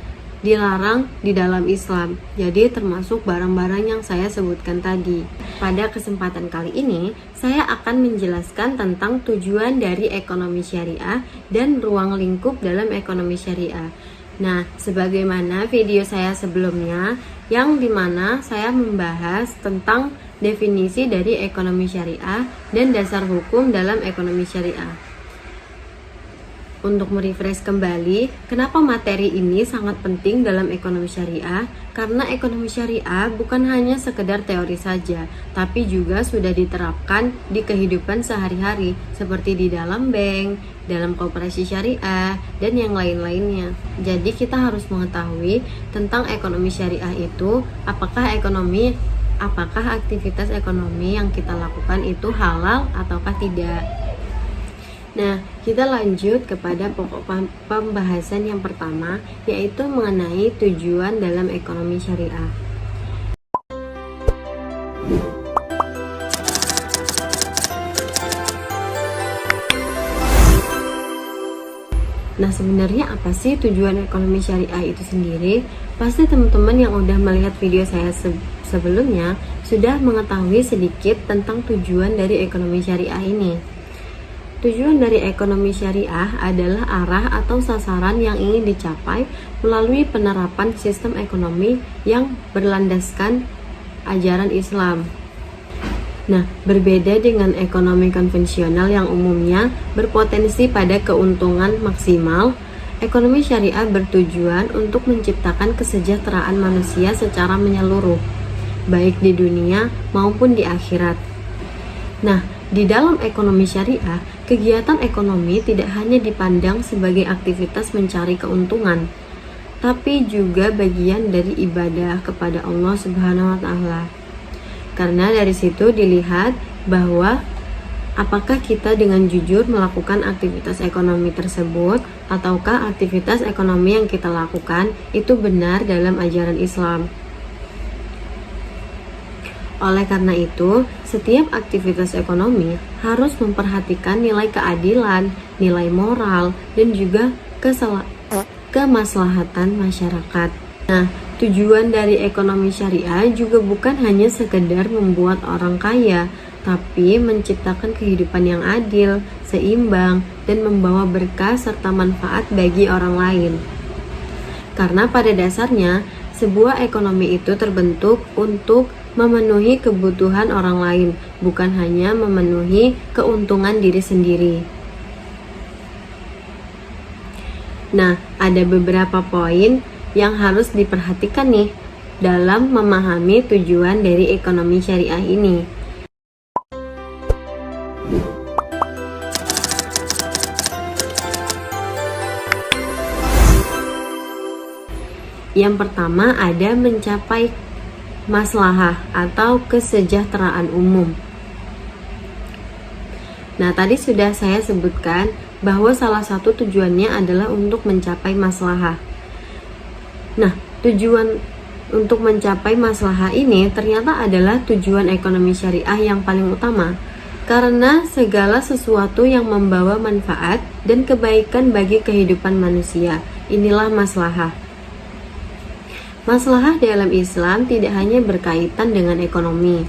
dilarang di dalam Islam. Jadi termasuk barang-barang yang saya sebutkan tadi. Pada kesempatan kali ini, saya akan menjelaskan tentang tujuan dari ekonomi syariah dan ruang lingkup dalam ekonomi syariah. Nah, sebagaimana video saya sebelumnya, yang dimana saya membahas tentang definisi dari ekonomi syariah dan dasar hukum dalam ekonomi syariah. Untuk merefresh kembali, kenapa materi ini sangat penting dalam ekonomi syariah? Karena ekonomi syariah bukan hanya sekedar teori saja, tapi juga sudah diterapkan di kehidupan sehari-hari, seperti di dalam bank, dalam koperasi syariah, dan yang lain-lainnya. Jadi kita harus mengetahui tentang ekonomi syariah itu, apakah aktivitas ekonomi yang kita lakukan itu halal ataukah tidak. Nah, kita lanjut kepada pokok pembahasan yang pertama, yaitu mengenai tujuan dalam ekonomi syariah. Nah, sebenarnya apa sih tujuan ekonomi syariah itu sendiri? Pasti teman-teman yang udah melihat video saya sebelumnya sudah mengetahui sedikit tentang tujuan dari ekonomi syariah ini. Tujuan dari ekonomi syariah adalah arah atau sasaran yang ingin dicapai melalui penerapan sistem ekonomi yang berlandaskan ajaran Islam. Nah, berbeda dengan ekonomi konvensional yang umumnya berpotensi pada keuntungan maksimal, ekonomi syariah bertujuan untuk menciptakan kesejahteraan manusia secara menyeluruh, baik di dunia maupun di akhirat. Nah, di dalam ekonomi syariah, kegiatan ekonomi tidak hanya dipandang sebagai aktivitas mencari keuntungan, tapi juga bagian dari ibadah kepada Allah Subhanahu wa Ta'ala. Karena dari situ dilihat bahwa apakah kita dengan jujur melakukan aktivitas ekonomi tersebut, ataukah aktivitas ekonomi yang kita lakukan itu benar dalam ajaran Islam. Oleh karena itu, setiap aktivitas ekonomi harus memperhatikan nilai keadilan, nilai moral, dan juga kemaslahatan masyarakat. Nah, tujuan dari ekonomi syariah juga bukan hanya sekedar membuat orang kaya, tapi menciptakan kehidupan yang adil, seimbang, dan membawa berkah serta manfaat bagi orang lain. Karena pada dasarnya, sebuah ekonomi itu terbentuk untuk memenuhi kebutuhan orang lain, bukan hanya memenuhi keuntungan diri sendiri. Nah, ada beberapa poin yang harus diperhatikan nih dalam memahami tujuan dari ekonomi syariah ini. Yang pertama ada mencapai maslahah atau kesejahteraan umum. Nah, tadi sudah saya sebutkan bahwa salah satu tujuannya adalah untuk mencapai maslahah. Nah, tujuan untuk mencapai maslahah ini ternyata adalah tujuan ekonomi syariah yang paling utama. Karena segala sesuatu yang membawa manfaat dan kebaikan bagi kehidupan manusia, inilah maslahah. Maslahah dalam Islam tidak hanya berkaitan dengan ekonomi,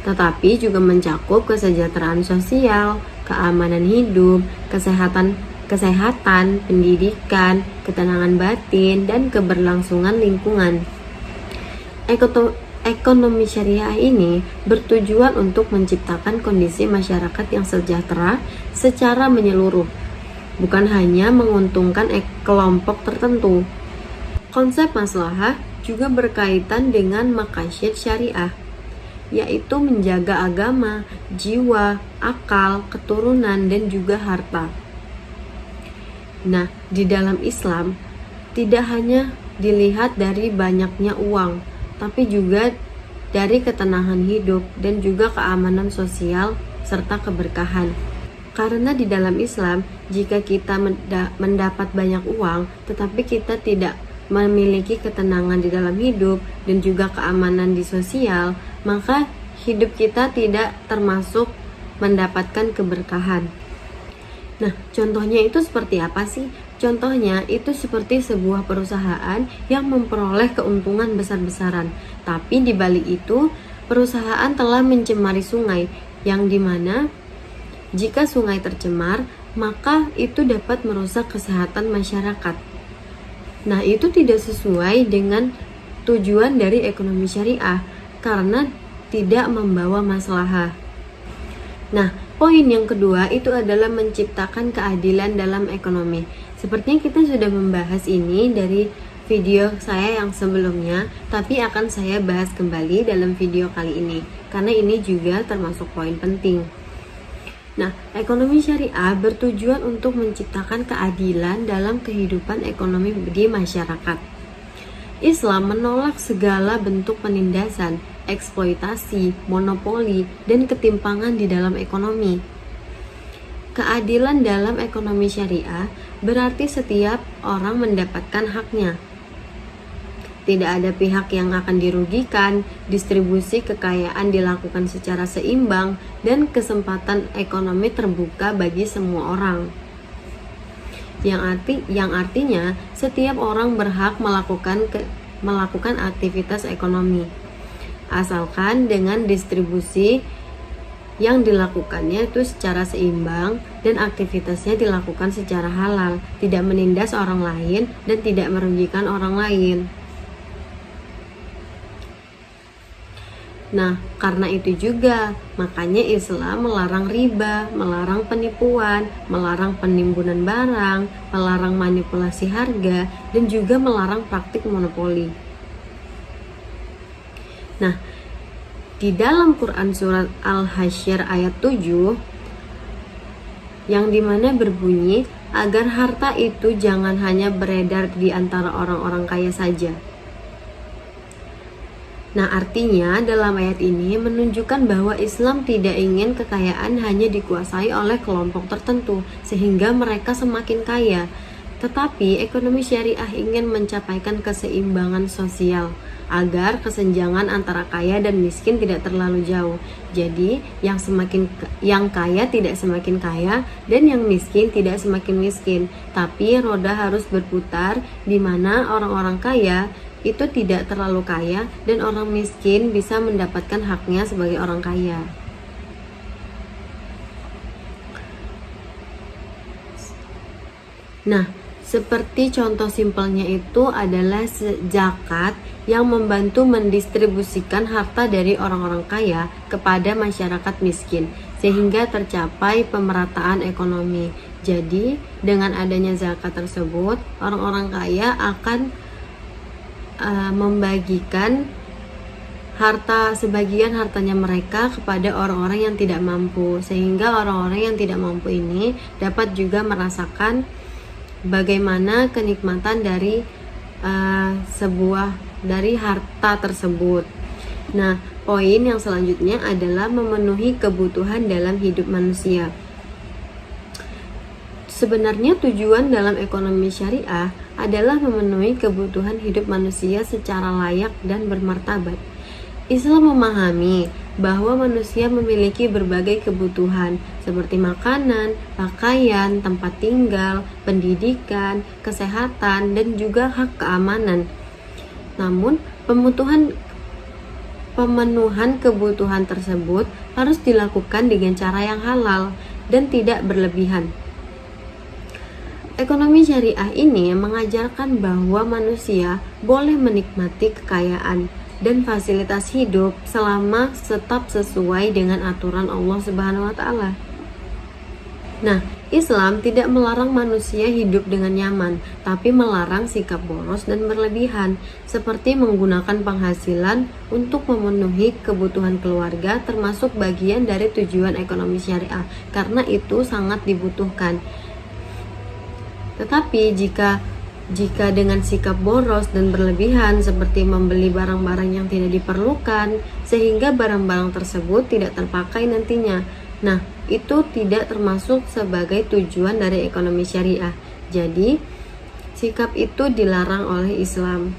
tetapi juga mencakup kesejahteraan sosial, keamanan hidup, kesehatan, pendidikan, ketenangan batin, dan keberlangsungan lingkungan. Ekonomi syariah ini bertujuan untuk menciptakan kondisi masyarakat yang sejahtera secara menyeluruh, bukan hanya menguntungkan kelompok tertentu. Konsep maslahah juga berkaitan dengan maqasid syariah, yaitu menjaga agama, jiwa, akal, keturunan, dan juga harta. Nah, di dalam Islam tidak hanya dilihat dari banyaknya uang, tapi juga dari ketenangan hidup dan juga keamanan sosial serta keberkahan. Karena di dalam Islam, jika kita mendapat banyak uang, tetapi kita tidak memiliki ketenangan di dalam hidup dan juga keamanan di sosial, maka hidup kita tidak termasuk mendapatkan keberkahan. Nah, contohnya itu seperti apa sih? Contohnya itu seperti sebuah perusahaan yang memperoleh keuntungan besar-besaran, tapi di balik itu perusahaan telah mencemari sungai, yang dimana jika sungai tercemar, maka itu dapat merusak kesehatan masyarakat. Nah, itu tidak sesuai dengan tujuan dari ekonomi syariah karena tidak membawa maslahah. Nah, poin yang kedua itu adalah menciptakan keadilan dalam ekonomi. Sepertinya kita sudah membahas ini dari video saya yang sebelumnya, tapi akan saya bahas kembali dalam video kali ini, karena ini juga termasuk poin penting. Nah, ekonomi syariah bertujuan untuk menciptakan keadilan dalam kehidupan ekonomi di masyarakat. Islam menolak segala bentuk penindasan, eksploitasi, monopoli, dan ketimpangan di dalam ekonomi. Keadilan dalam ekonomi syariah berarti setiap orang mendapatkan haknya. Tidak ada pihak yang akan dirugikan, distribusi kekayaan dilakukan secara seimbang, dan kesempatan ekonomi terbuka bagi semua orang. Yang artinya setiap orang berhak melakukan aktivitas ekonomi, asalkan dengan distribusi yang dilakukannya itu secara seimbang dan aktivitasnya dilakukan secara halal, tidak menindas orang lain dan tidak merugikan orang lain. Nah, karena itu juga makanya Islam melarang riba, melarang penipuan, melarang penimbunan barang, melarang manipulasi harga, dan juga melarang praktik monopoli. Nah, di dalam Quran surat Al-Hasyr ayat 7 yang dimana berbunyi agar harta itu jangan hanya beredar di antara orang-orang kaya saja. Nah, artinya dalam ayat ini menunjukkan bahwa Islam tidak ingin kekayaan hanya dikuasai oleh kelompok tertentu sehingga mereka semakin kaya. Tetapi ekonomi syariah ingin mencapaikan keseimbangan sosial agar kesenjangan antara kaya dan miskin tidak terlalu jauh. Jadi, yang kaya tidak semakin kaya dan yang miskin tidak semakin miskin. Tapi roda harus berputar di mana orang-orang kaya itu tidak terlalu kaya dan orang miskin bisa mendapatkan haknya sebagai orang kaya. Nah, seperti contoh simpelnya itu adalah zakat yang membantu mendistribusikan harta dari orang-orang kaya kepada masyarakat miskin sehingga tercapai pemerataan ekonomi. Jadi, dengan adanya zakat tersebut, orang-orang kaya akan membagikan sebagian hartanya mereka kepada orang-orang yang tidak mampu, sehingga orang-orang yang tidak mampu ini dapat juga merasakan bagaimana kenikmatan dari harta tersebut. Nah, poin yang selanjutnya adalah memenuhi kebutuhan dalam hidup manusia. Sebenarnya tujuan dalam ekonomi syariah adalah memenuhi kebutuhan hidup manusia secara layak dan bermartabat. Islam memahami bahwa manusia memiliki berbagai kebutuhan seperti makanan, pakaian, tempat tinggal, pendidikan, kesehatan, dan juga hak keamanan. Namun, pemenuhan kebutuhan tersebut harus dilakukan dengan cara yang halal dan tidak berlebihan. Ekonomi syariah ini mengajarkan bahwa manusia boleh menikmati kekayaan dan fasilitas hidup selama tetap sesuai dengan aturan Allah Subhanahu wa taala. Nah, Islam tidak melarang manusia hidup dengan nyaman, tapi melarang sikap boros dan berlebihan, seperti menggunakan penghasilan untuk memenuhi kebutuhan keluarga, termasuk bagian dari tujuan ekonomi syariah, karena itu sangat dibutuhkan. Tetapi jika dengan sikap boros dan berlebihan seperti membeli barang-barang yang tidak diperlukan sehingga barang-barang tersebut tidak terpakai nantinya. Nah, itu tidak termasuk sebagai tujuan dari ekonomi syariah. Jadi, sikap itu dilarang oleh Islam.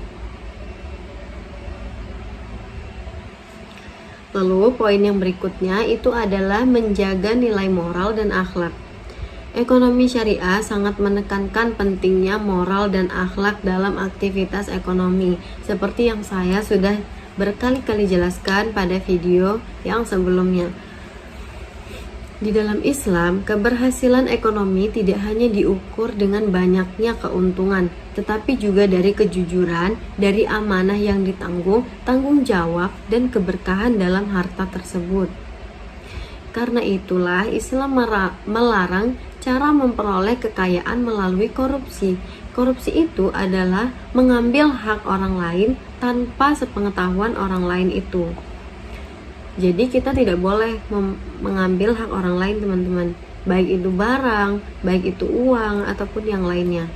Lalu, poin yang berikutnya itu adalah menjaga nilai moral dan akhlak. Ekonomi syariah sangat menekankan pentingnya moral dan akhlak dalam aktivitas ekonomi, seperti yang saya sudah berkali-kali jelaskan pada video yang sebelumnya. Di dalam Islam, keberhasilan ekonomi tidak hanya diukur dengan banyaknya keuntungan, tetapi juga dari kejujuran, dari amanah yang ditanggung, tanggung jawab, dan keberkahan dalam harta tersebut. Karena itulah Islam melarang cara memperoleh kekayaan melalui korupsi. Korupsi itu adalah mengambil hak orang lain tanpa sepengetahuan orang lain itu. Jadi kita tidak boleh mengambil hak orang lain, teman-teman. Baik itu barang, baik itu uang, ataupun yang lainnya.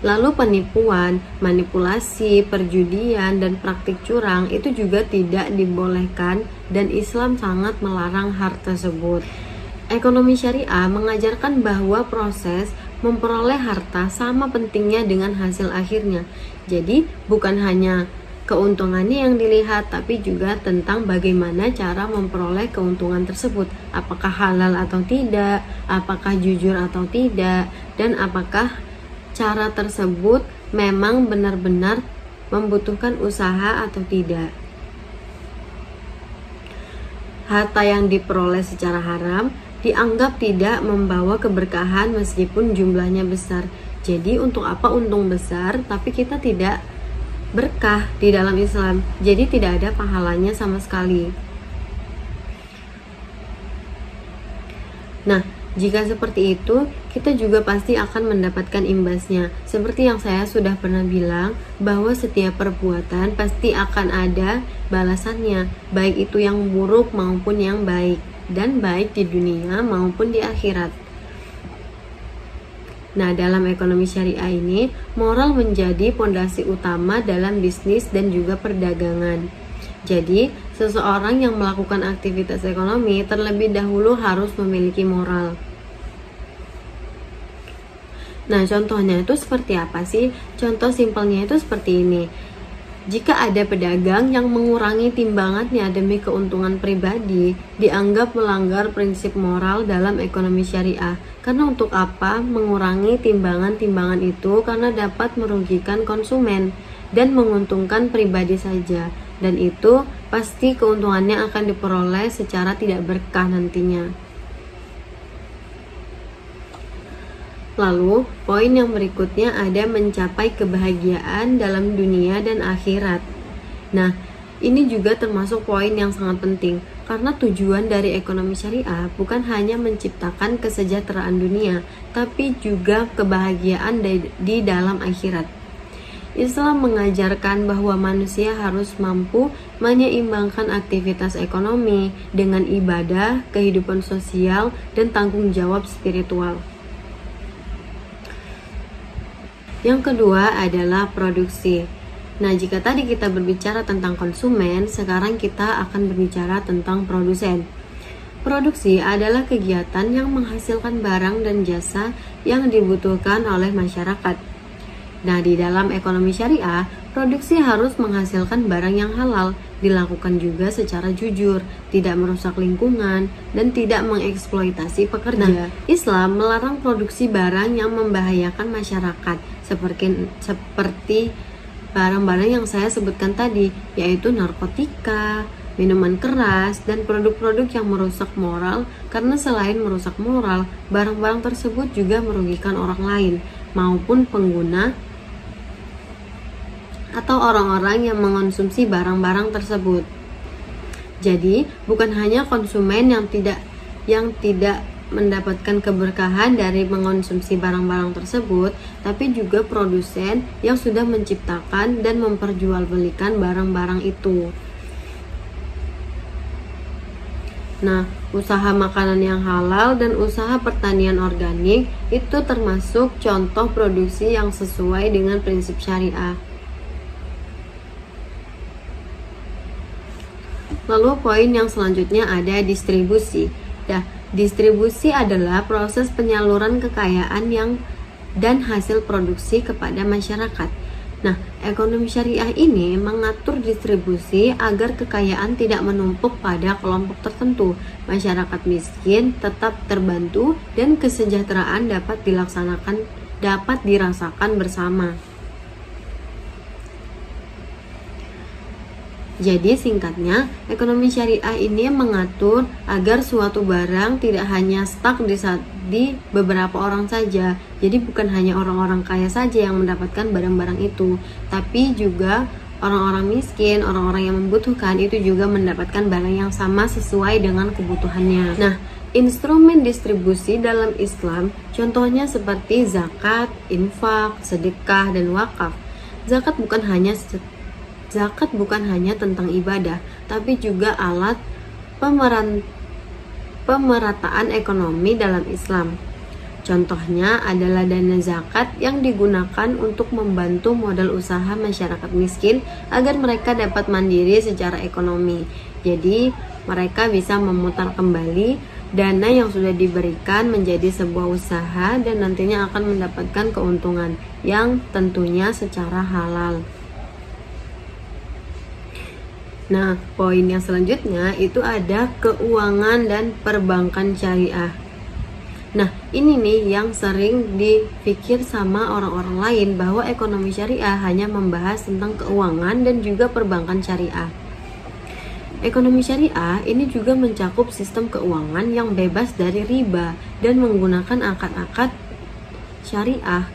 Lalu penipuan, manipulasi, perjudian, dan praktik curang itu juga tidak dibolehkan dan Islam sangat melarang hal tersebut. Ekonomi syariah mengajarkan bahwa proses memperoleh harta sama pentingnya dengan hasil akhirnya. Jadi bukan hanya keuntungannya yang dilihat, tapi juga tentang bagaimana cara memperoleh keuntungan tersebut. Apakah halal atau tidak, apakah jujur atau tidak, dan apakah cara tersebut memang benar-benar membutuhkan usaha atau tidak. Harta yang diperoleh secara haram dianggap tidak membawa keberkahan meskipun jumlahnya besar. Jadi untuk apa untung besar tapi kita tidak berkah di dalam Islam? Jadi tidak ada pahalanya sama sekali. Nah, jika seperti itu, kita juga pasti akan mendapatkan imbasnya. Seperti yang saya sudah pernah bilang, bahwa setiap perbuatan pasti akan ada balasannya, baik itu yang buruk maupun yang baik, dan baik di dunia maupun di akhirat. Nah, dalam ekonomi syariah ini, moral menjadi pondasi utama dalam bisnis dan juga perdagangan. Jadi, seseorang yang melakukan aktivitas ekonomi terlebih dahulu harus memiliki moral. Nah, contohnya itu seperti apa sih? Contoh simpelnya itu seperti ini. Jika ada pedagang yang mengurangi timbangannya demi keuntungan pribadi, dianggap melanggar prinsip moral dalam ekonomi syariah. Karena untuk apa mengurangi timbangan-timbangan itu? Karena dapat merugikan konsumen dan menguntungkan pribadi saja. Dan itu pasti keuntungannya akan diperoleh secara tidak berkah nantinya. Lalu, poin yang berikutnya ada mencapai kebahagiaan dalam dunia dan akhirat. Nah, ini juga termasuk poin yang sangat penting, karena tujuan dari ekonomi syariah bukan hanya menciptakan kesejahteraan dunia, tapi juga kebahagiaan di dalam akhirat. Islam mengajarkan bahwa manusia harus mampu menyeimbangkan aktivitas ekonomi dengan ibadah, kehidupan sosial, dan tanggung jawab spiritual. Yang kedua adalah produksi. Nah, jika tadi kita berbicara tentang konsumen, sekarang kita akan berbicara tentang produsen. Produksi adalah kegiatan yang menghasilkan barang dan jasa yang dibutuhkan oleh masyarakat. Nah, di dalam ekonomi syariah, produksi harus menghasilkan barang yang halal, dilakukan juga secara jujur, tidak merusak lingkungan, dan tidak mengeksploitasi pekerja. Nah, Islam melarang produksi barang yang membahayakan masyarakat, seperti barang-barang yang saya sebutkan tadi, yaitu narkotika, minuman keras, dan produk-produk yang merusak moral, karena selain merusak moral, barang-barang tersebut juga merugikan orang lain, maupun pengguna atau orang-orang yang mengonsumsi barang-barang tersebut. Jadi, bukan hanya konsumen yang tidak mendapatkan keberkahan dari mengonsumsi barang-barang tersebut, tapi juga produsen yang sudah menciptakan dan memperjualbelikan barang-barang itu. Nah, usaha makanan yang halal dan usaha pertanian organik itu termasuk contoh produksi yang sesuai dengan prinsip syariah. Lalu poin yang selanjutnya ada distribusi. Nah, distribusi adalah proses penyaluran kekayaan dan hasil produksi kepada masyarakat. Nah, ekonomi syariah ini mengatur distribusi agar kekayaan tidak menumpuk pada kelompok tertentu. Masyarakat miskin tetap terbantu dan kesejahteraan dapat dirasakan bersama. Jadi singkatnya, ekonomi syariah ini mengatur agar suatu barang tidak hanya stuck di beberapa orang saja. Jadi bukan hanya orang-orang kaya saja yang mendapatkan barang-barang itu, tapi juga orang-orang miskin, orang-orang yang membutuhkan itu juga mendapatkan barang yang sama sesuai dengan kebutuhannya. Nah, instrumen distribusi dalam Islam contohnya seperti zakat, infak, sedekah, dan wakaf. Zakat bukan hanya tentang ibadah, tapi juga alat pemerataan ekonomi dalam Islam. Contohnya adalah dana zakat yang digunakan untuk membantu modal usaha masyarakat miskin agar mereka dapat mandiri secara ekonomi. Jadi, mereka bisa memutar kembali dana yang sudah diberikan menjadi sebuah usaha dan nantinya akan mendapatkan keuntungan yang tentunya secara halal. Nah, poin yang selanjutnya itu ada keuangan dan perbankan syariah. Nah, ini nih yang sering dipikir sama orang-orang lain bahwa ekonomi syariah hanya membahas tentang keuangan dan juga perbankan syariah. Ekonomi syariah ini juga mencakup sistem keuangan yang bebas dari riba dan menggunakan akad-akad syariah.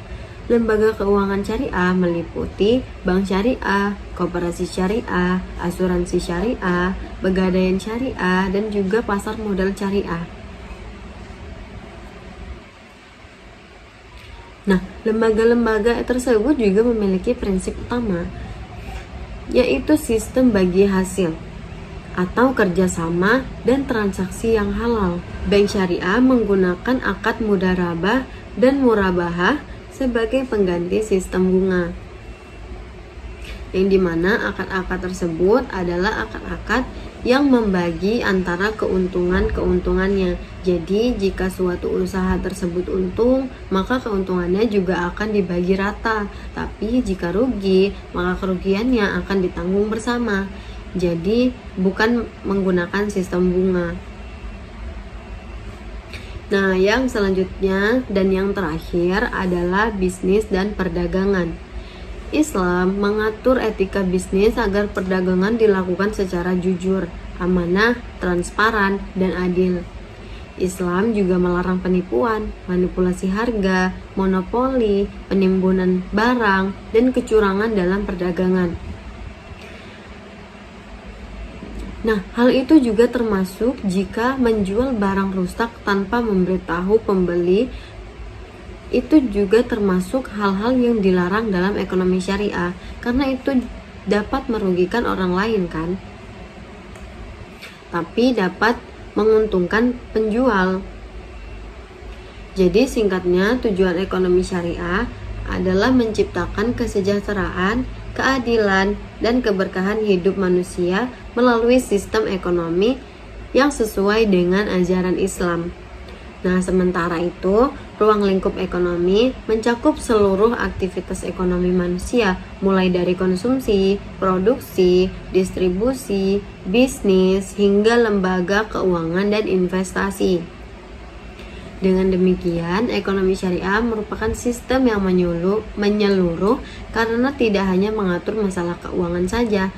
Lembaga keuangan syariah meliputi bank syariah, koperasi syariah, asuransi syariah, pegadaian syariah, dan juga pasar modal syariah. Nah, lembaga-lembaga tersebut juga memiliki prinsip utama, yaitu sistem bagi hasil atau kerjasama dan transaksi yang halal. Bank syariah menggunakan akad mudharabah dan murabahah sebagai pengganti sistem bunga, yang dimana akad-akad tersebut adalah akad-akad yang membagi antara keuntungannya. Jadi jika suatu usaha tersebut untung, maka keuntungannya juga akan dibagi rata, tapi jika rugi, maka kerugiannya akan ditanggung bersama. Jadi bukan menggunakan sistem bunga. Nah, yang selanjutnya dan yang terakhir adalah bisnis dan perdagangan. Islam mengatur etika bisnis agar perdagangan dilakukan secara jujur, amanah, transparan, dan adil. Islam juga melarang penipuan, manipulasi harga, monopoli, penimbunan barang, dan kecurangan dalam perdagangan. Nah, hal itu juga termasuk jika menjual barang rusak tanpa memberitahu pembeli. Itu juga termasuk hal-hal yang dilarang dalam ekonomi syariah, karena itu dapat merugikan orang lain kan, tapi dapat menguntungkan penjual. Jadi singkatnya, tujuan ekonomi syariah adalah menciptakan kesejahteraan, keadilan, dan keberkahan hidup manusia melalui sistem ekonomi yang sesuai dengan ajaran Islam. Nah, sementara itu, ruang lingkup ekonomi mencakup seluruh aktivitas ekonomi manusia, mulai dari konsumsi, produksi, distribusi, bisnis, hingga lembaga keuangan dan investasi. Dengan demikian, ekonomi syariah merupakan sistem yang menyeluruh karena tidak hanya mengatur masalah keuangan saja,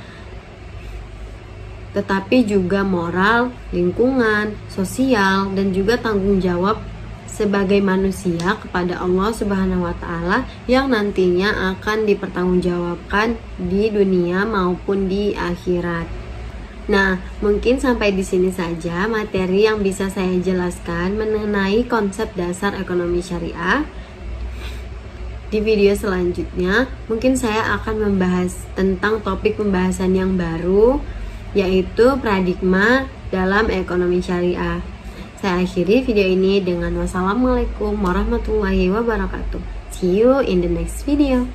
tetapi juga moral, lingkungan, sosial, dan juga tanggung jawab sebagai manusia kepada Allah Subhanahu wa Ta'ala yang nantinya akan dipertanggungjawabkan di dunia maupun di akhirat. Nah, mungkin sampai di sini saja materi yang bisa saya jelaskan mengenai konsep dasar ekonomi syariah. Di video selanjutnya, mungkin saya akan membahas tentang topik pembahasan yang baru, yaitu paradigma dalam ekonomi syariah. Saya akhiri video ini dengan wassalamualaikum warahmatullahi wabarakatuh. See you in the next video.